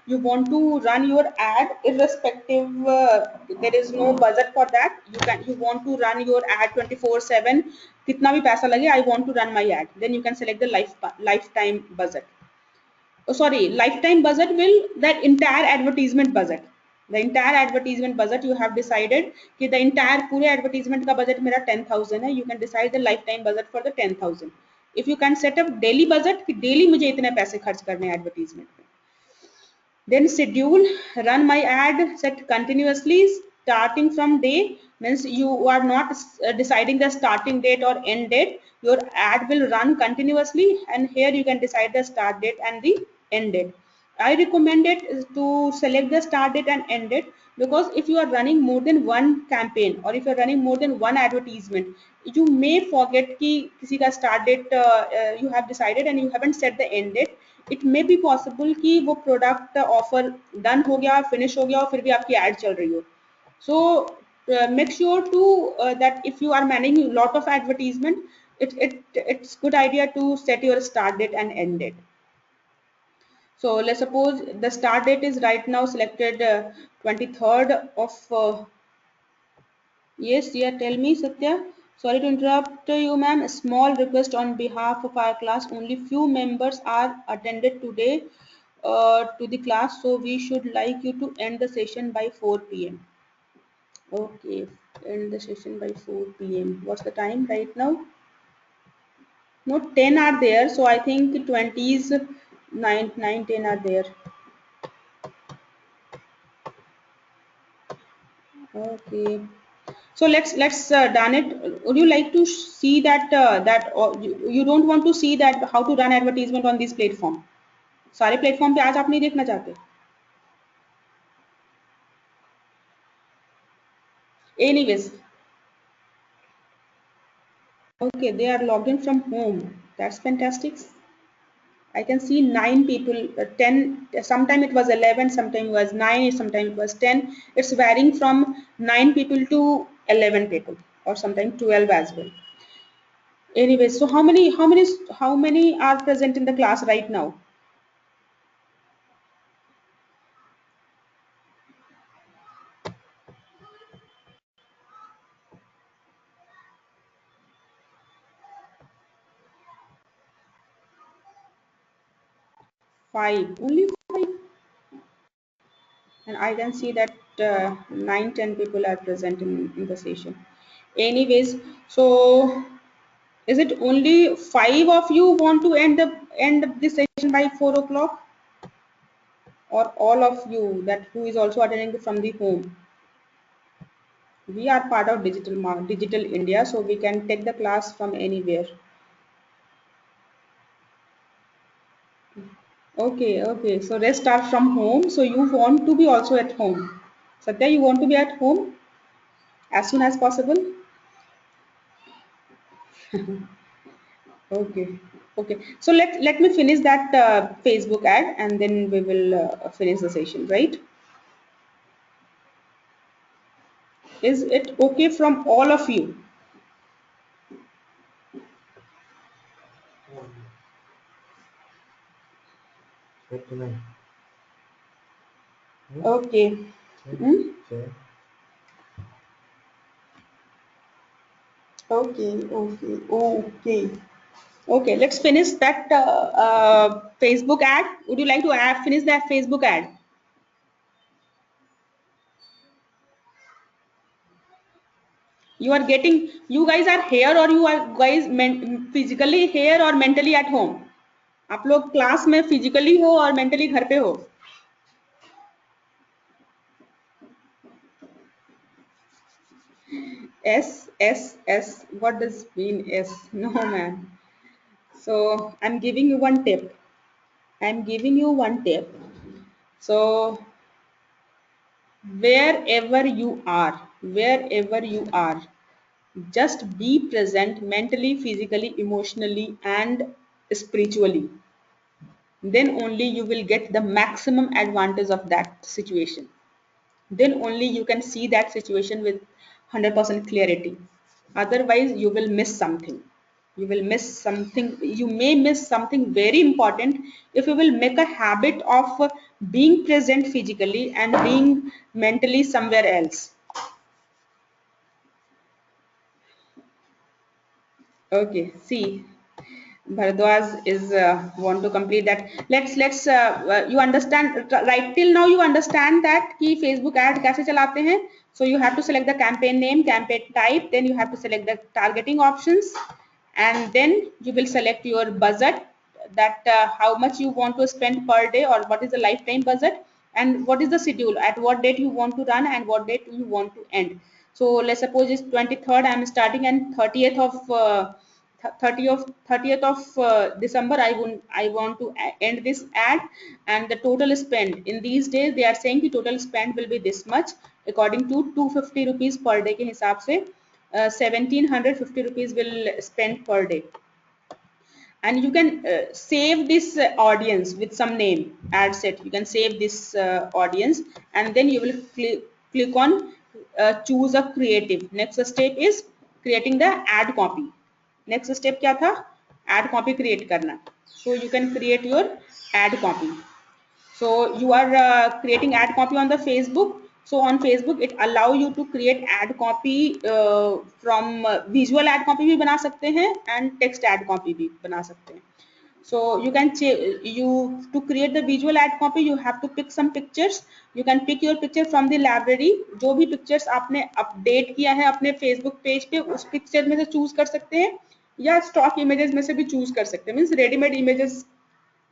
you want to run your ad irrespective, there is no budget for that. You want to run your ad 24/7, kitna bhi paisa lage, I want to run my ad, then you can select the lifetime budget. Oh, sorry, lifetime budget will that entire advertisement budget. The entire advertisement budget you have decided कि the entire पूरे advertisement का budget मेरा 10,000 है. You can decide the lifetime budget for the 10,000. If you can set up daily budget कि daily मुझे इतने पैसे खर्च करने हैं advertisement में. Then schedule, run my ad, set continuously starting from day, means you are not deciding the starting date or end date. Your ad will run continuously, and here you can decide the start date and the end date. I recommend it to select the start date and end date, because if you are running more than one campaign or if you are running more than one advertisement, you may forget कि किसी का start date you have decided and you haven't set the end date. It may be possible कि वो product offer done हो गया, finish हो गया और फिर भी आपकी ad चल रही हो. So make sure to that if you are managing lot of advertisement, it's good idea to set your start date and end date. So let's suppose the start date is right now selected 23rd of yes, yeah, tell me Satya. Sorry to interrupt you, ma'am. A small request on behalf of our class. Only few members are attended today to the class, so we should like you to end the session by 4 p.m. Okay, end the session by 4 p.m. What's the time right now? No, 10 are there, so I think 20s, 9, 10 are there. Okay. So let's done it. Would you like to see that you don't want to see that how to run advertisement on this platform? सारे platform पे आज आप नहीं देखना चाहते? Anyways, okay, they are logged in from home. That's fantastic. I can see 9 people, 10. Sometime it was 11, sometime it was 9, sometime it was 10. It's varying from 9 people to 11 people, or sometimes 12 as well. Anyway, so how many are present in the class right now? 5, only 5, and I can see that 9, 10 people are present in the session. Anyways, so is it only 5 of you want to end this session by 4 o'clock, or all of you that who is also attending from the home? We are part of digital India, so we can take the class from anywhere. Okay, okay. So rest are from home. So you want to be also at home. Satya, you want to be at home as soon as possible? Okay. Okay. So let me finish that Facebook ad and then we will finish the session, right? Is it okay from all of you? Okay. Hmm? Okay. Okay. Okay. Okay. Let's finish that Facebook ad. Would you like to finish that Facebook ad? You guys are here or you are guys physically here or mentally at home? आप लोग class में physically हो और mentally घर पे हो? S. What does mean S? No, man. So I'm giving you one tip. I'm giving you one tip. So wherever you are, just be present mentally, physically, emotionally, and spiritually. Then only you will get the maximum advantage of that situation. Then only you can see that situation with 100% clarity. Otherwise you will miss something. You may miss something very important if you will make a habit of being present physically and being mentally somewhere else. Okay, see, Bharadwaj is want to complete that. You understand right till now you understand that कि Facebook ad कैसे चलाते हैं. So you have to select the campaign name, campaign type, then you have to select the targeting options, and then you will select your budget, that how much you want to spend per day or what is the lifetime budget, and what is the schedule, at what date you want to run and what date you want to end. So let's suppose it's 23rd I am starting and 30th of 30th of December I want to end this ad, and the total spend in these days they are saying the total spend will be this much according to 250 rupees per day के हिसाब से 1750 rupees will spend per day. And you can save this audience with some name, ad set. You can save this audience and then you will click on choose a creative. Next step is creating the ad copy. Next step क्या था? Ad copy create करना. So you can create your ad copy. So you are creating ad copy on the Facebook. So on Facebook it allow you to create ad copy from visual ad copy भी बना सकते हैं and text ad copy भी बना सकते हैं. So you can to create the visual ad copy you have to pick some pictures. You can pick your picture from the library. जो भी pictures आपने update किया है अपने Facebook page पे उस picture में से choose कर सकते हैं या stock images में से भी choose कर सकते हैं. Means ready-made images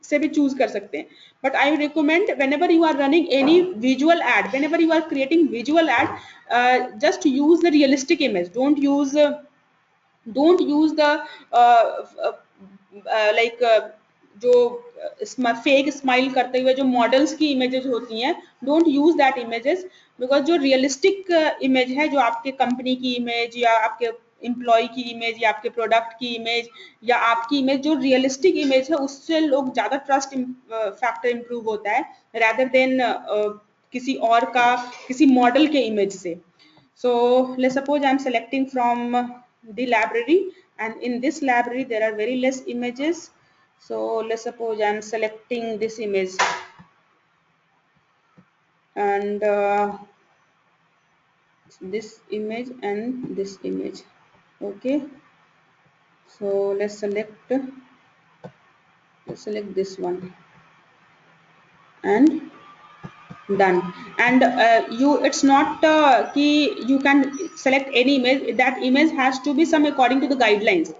से भी चूज कर सकते हैं. But I recommend whenever you are running any visual ad, whenever you are creating visual ad, just use the realistic image. Don't use the like जो फेक स्माइल करते हुए जो models की इमेजेस होती हैं, don't use that images. Because जो realistic image है, जो आपके कंपनी की इमेज या आपके एम्प्लॉय की इमेज या आपके प्रोडक्ट की इमेज या आपकी इमेज, जो रियलिस्टिक इमेज है उससे लोग ज़्यादा ट्रस्ट फैक्टर इम्प्रूव होता है rather देन किसी और का किसी मॉडल के इमेज से. So let's suppose I'm selecting from the library, and in this library there are very less images. So let's suppose I'm selecting this image and this image and this image. Okay, so let's select this one and done. And it's not ki you can select any image. That image has to be some according to the guidelines,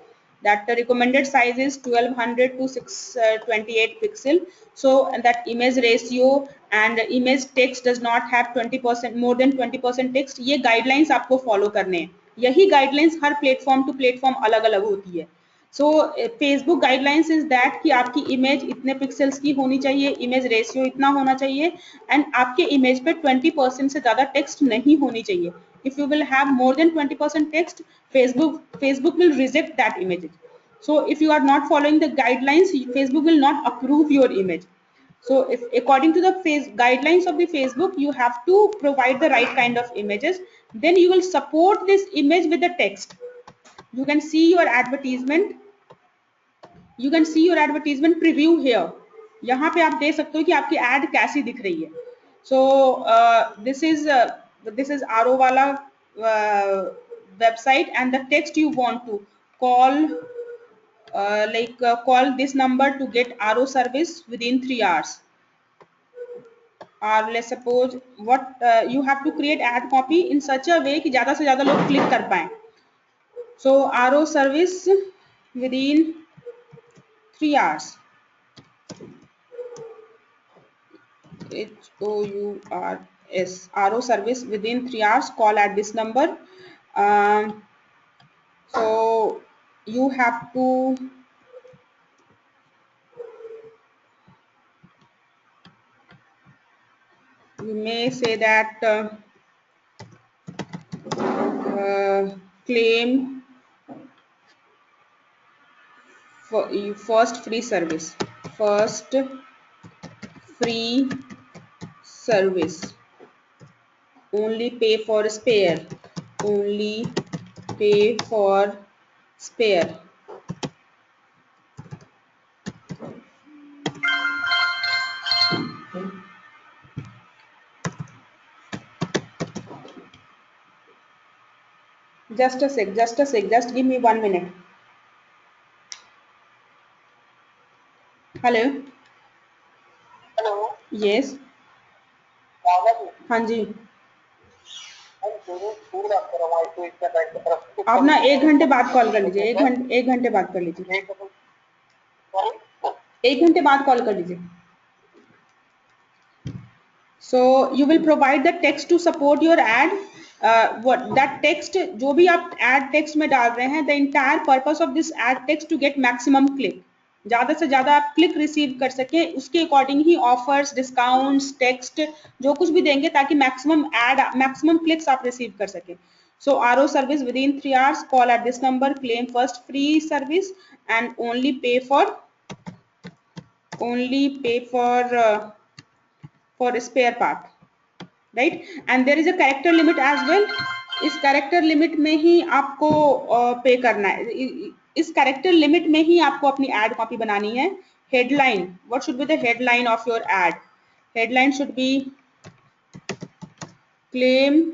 that the recommended size is 1200 to 628 pixel. So and that image ratio and image text does not have 20% more than 20% text. ये guidelines आपको follow करने हैं. यही guidelines her platform to platform अलग अलग होती है. सो Facebook guidelines is that कि आपकी इमेज इतने पिक्सल्स की होनी चाहिए, इमेज रेशियो इतना होना चाहिए, एंड आपके इमेज पे 20% से ज़्यादा टेक्स्ट नहीं होनी चाहिए. If you will have more than 20% text, Facebook will reject that image. So if you are not following the guidelines, Facebook will not approve your image. So if according to the guidelines of the Facebook, you have to provide the right kind of images. Then you will support this image with the text. You can see your advertisement. You can see your advertisement preview here. यहाँ पे आप देख सकते हो कि आपकी ad कैसी दिख रही है. So this is RO वाला website, and the text you want to call call this number to get RO service within 3 hours. Or let's suppose what you have to create ad copy in such a way कि ज़्यादा से ज़्यादा लोग click कर पाएं. So RO service within 3 hours. HOURS, RO service within 3 hours, call at this number. So you have to you may say that claim for first free service, first free service, only pay for spare, only pay for spare. Just a sec, just give me 1 minute. Hello. Hello. Yes. हाँ जी. आप ना 1 घंटे बाद call कर लीजिए. 1 घंटे बाद कर लीजिए. 1 घंटे बाद कॉल कर लीजिए. So you will provide the text to support your ad. What that text जो भी आप ad text में डाल रहे हैं, the entire purpose of this ad text to get maximum click. ज़्यादा से ज़्यादा आप क्लिक रिसीव कर सके, उसके अकॉर्डिंग ही ऑफर्स, डिस्काउंट्स, टेक्स्ट जो कुछ भी देंगे ताकि मैक्सिमम क्लिक्स आप रिसीव कर सके. So RO service within 3 hours, call at this number, claim first free service, and only pay for spare part, right? And there is a character limit as well. इस character limit में ही आपको पे करना है. इस character limit में ही आपको अपनी ad copy बनानी है. Headline, what should be the headline of your ad? Headline should be claim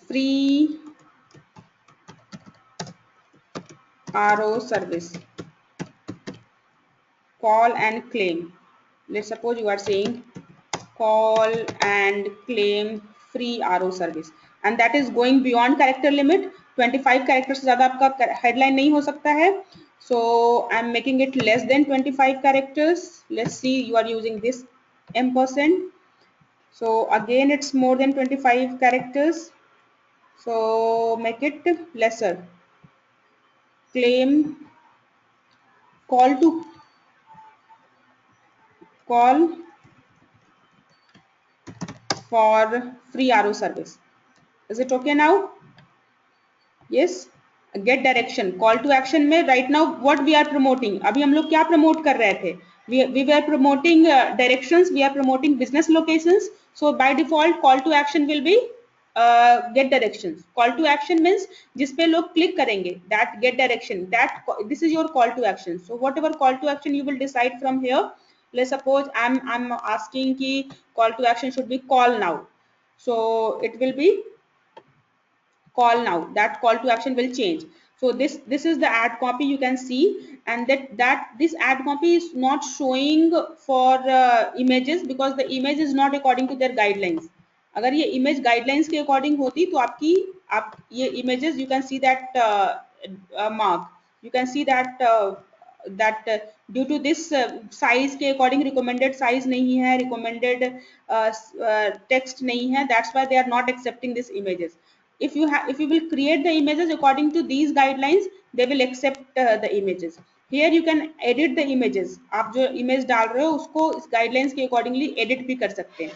free RO service, call and claim. Let's suppose you are saying call and claim free RO service, and that is going beyond character limit. 25 characters से ज़्यादा आपका headline नहीं हो सकता है. So I'm making it less than 25 characters. Let's see, you are using this %. So again it's more than 25 characters. So make it lesser. Claim call for free RO service. Is it okay now? Yes. Get direction, call to action में right now what we are promoting. अभी हम लोग क्या promote कर रहे थे? We were promoting directions, we are promoting business locations. So by default call to action will be get directions. Call to action means जिस पे लोग click करेंगे, that get direction, that this is your call to action. So whatever call to action you will decide from here. Let's suppose I'm asking कि call to action should be call now. So it will be call now. That call to action will change. So this is the ad copy you can see, and that this ad copy is not showing for images because the image is not according to their guidelines. अगर ये image guidelines के according होती तो आप ये images you can see that mark, you can see that due to this size के according recommended size नहीं है, recommended text नहीं है, that's why they are not accepting these images. if you will create the images according to these guidelines, they will accept the images. Here you can edit the images. आप जो image डाल रहे हो उसको इस guidelines के accordingly edit भी कर सकते हैं.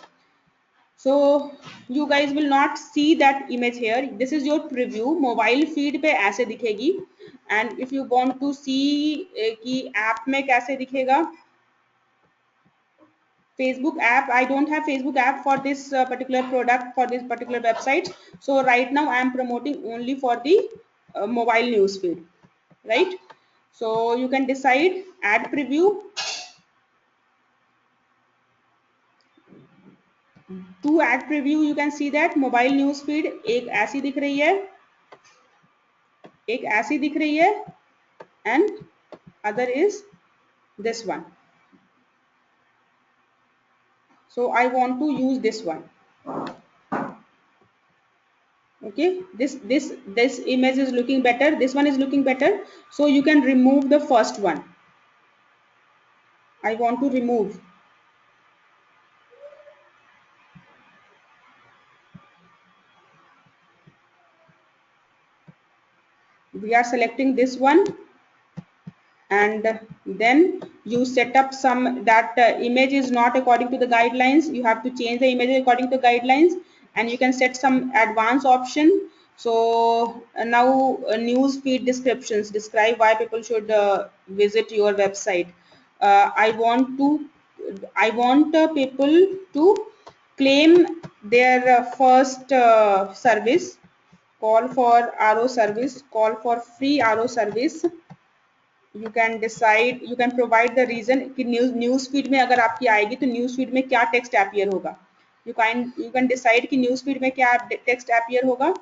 So you guys will not see that image here. This is your preview. Mobile feed पे ऐसे दिखेगी. And if you want to see कि app में कैसे दिखेगा, Facebook app, I don't have Facebook app for this particular product, for this particular website. So right now I am promoting only for the mobile news feed, right? So you can decide add preview. To add preview you can see that mobile news feed एक ऐसी दिख रही है, एक ऐसी दिख रही है, and other is this one. So I want to use this one. Okay, this image is looking better, this one is looking better, so you can remove the first one. I want to remove. We are selecting this one, and then you set up some that image is not according to the guidelines. You have to change the image according to guidelines, and you can set some advanced option. So now news feed descriptions describe why people should visit your website. I want people to claim their first service, call for RO service, call for free RO service. You can decide, you can provide the reason कि news feed में अगर आपकी आएगी तो news feed में क्या text appear होगा. You can decide कि न्यूज फीड में क्या टेक्स्ट अपीयर होगा,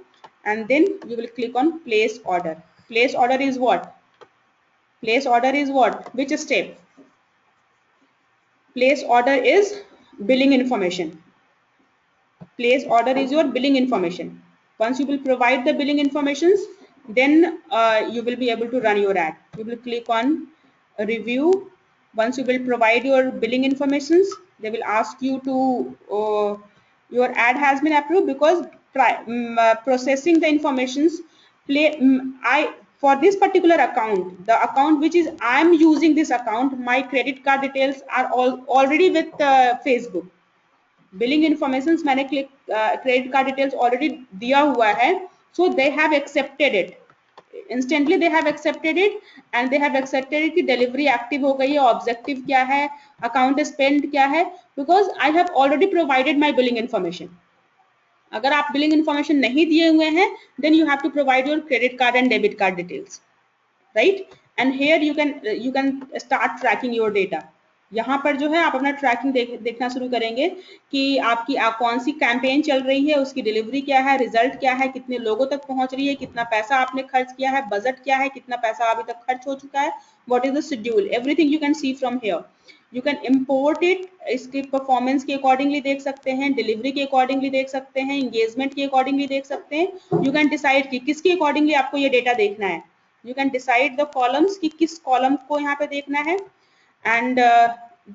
and then you will click on place order. Place order is what? Place order is what? Which step? Place order is billing information. Place order is your billing information. Once you will provide the billing informations, then you will be able to run your ad. You will click on review. Once you will provide your billing informations, they will ask you to your ad has been approved, because processing the informations for this particular account, the account which is I am using this account, my credit card details are already with Facebook. Billing information मैंने credit card details already दिया हुआ है, so they have accepted it instantly, they have accepted it, and they have accepted it कि delivery active हो गई है, objective क्या है, अकाउंट स्पेंड क्या है, because I have already provided my billing information. अगर आप बिलिंग इन्फॉर्मेशन नहीं दिए हुए हैं, then you have to provide your credit card and debit card details, right. And here you can start tracking your data. यहाँ पर जो है आप अपना ट्रैकिंग देखना शुरू करेंगे कि आपकी कौन सी कैंपेन चल रही है, उसकी डिलीवरी क्या है, रिजल्ट क्या है, कितने लोगों तक पहुंच रही है, कितना पैसा आपने खर्च किया है, बजट क्या है, कितना पैसा अभी तक खर्च हो चुका है, what is the schedule, everything you can see from here. You can import it, इसके परफॉर्मेंस के अकॉर्डिंगली देख सकते हैं, डिलीवरी के अकॉर्डिंगली देख सकते हैं, एंगेजमेंट के अकॉर्डिंगली देख सकते हैं. यू कैन डिसाइड कि किसके अकॉर्डिंगली आपको ये डेटा देखना है. You can decide the columns कि किस कॉलम को यहाँ पे देखना है, and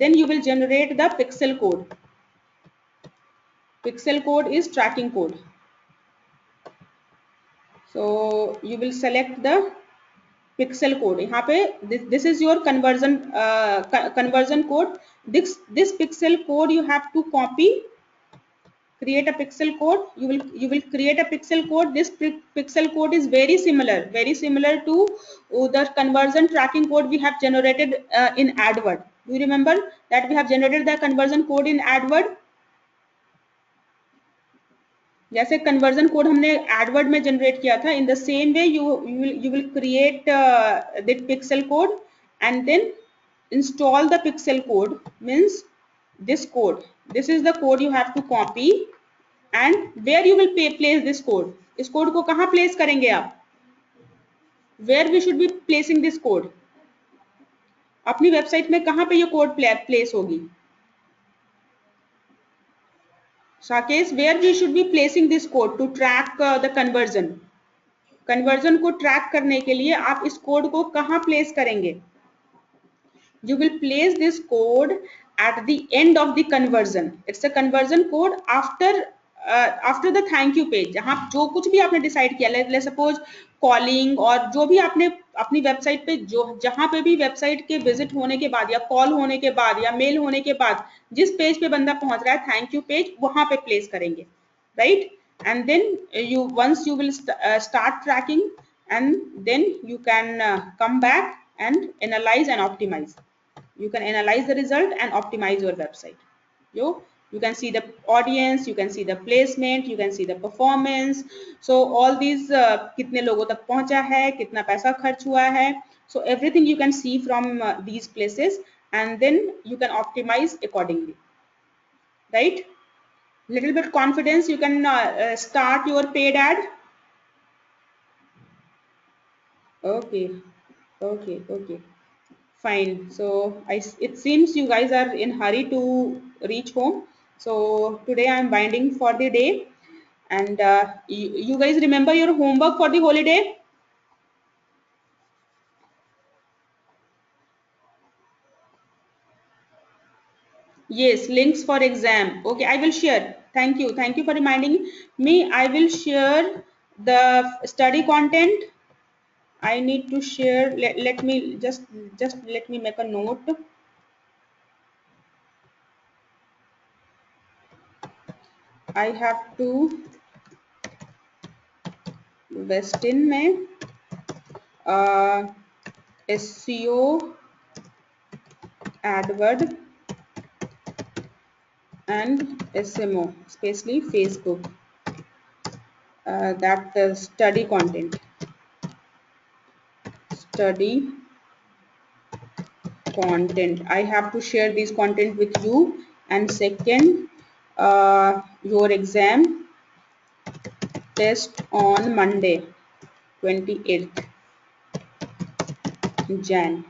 then you will generate the pixel code. Pixel code is tracking code. So you will select the pixel code. यहाँ पे this is your conversion code. This pixel code you have to copy, create a pixel code. You will create a pixel code. This pixel code is very similar to the conversion tracking code we have generated in AdWord. Do you remember that we have generated the conversion code in AdWord? जैसे conversion code हमने AdWord में generate किया था, in the same way you will create the pixel code and then install the pixel code. Means this code, this is the code you have to copy, and where you will place this code. इस code को कहाँ place करेंगे आप? Where we should be placing this code? अपनी website में कहाँ पे ये कोड प्लेस होगी? Sakesh, where we should be placing this code to track the conversion? Conversion को ट्रैक करने के लिए आप इस कोड को कहाँ प्लेस करेंगे? You will place this code at the end of the conversion. It's a conversion code after after the thank you page, जहाँ जो कुछ भी आपने डिसाइड किया, ले सपोज कॉलिंग और जो भी आपने अपनी वेबसाइट पे, जो जहाँ पे भी वेबसाइट के विजिट होने के बाद या कॉल होने के बाद या मेल होने के बाद जिस पेज पे बंदा पहुंच रहा है, थैंक यू पेज वहां पे प्लेस करेंगे, right? And then you once you will start tracking, and then you can come back and analyze and optimize. You can analyze the result and optimize your website. You can see the audience, you can see the placement, you can see the performance. So all these कितने लोगों तक पहुंचा है, कितना पैसा खर्च हुआ है, so everything you can see from these places, and then you can optimize accordingly, right? Little bit confidence, you can start your paid ad. Okay, okay, fine. So it seems you guys are in hurry to reach home, so today I'm binding for the day. And you guys remember your homework for the holiday? Yes, links for exam. Okay, I will share. Thank you for reminding me. I will share the study content. I need to share. Let me just let me make a note. I have to Westin में SEO, AdWord and SMO, especially Facebook. That study content. I have to share this content with you. And second, your exam test on Monday, 28th Jan.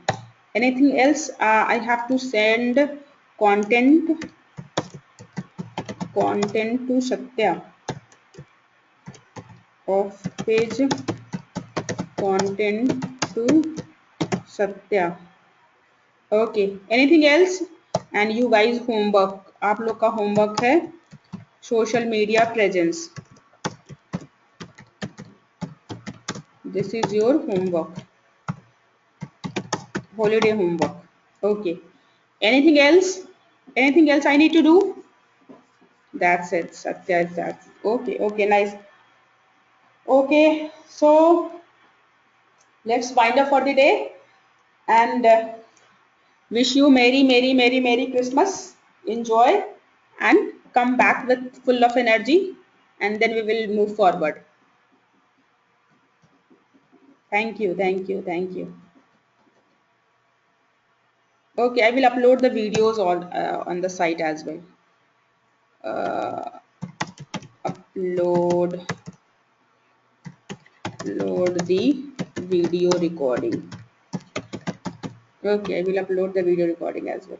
Anything else? I have to send content to Satya. Off page content to Satya. Okay. Anything else? And you guys homework. आप लोग का homework है social media presence. This is your homework. Holiday homework. Okay. Anything else? Anything else I need to do? That's it. Satya, that's okay. Okay, nice. Okay, so let's wind up for the day, and wish you merry Christmas. Enjoy and come back with full of energy, and then we will move forward. Thank you. Okay, I will upload the videos on the site as well. Upload the video recording. Okay, I will upload the video recording as well.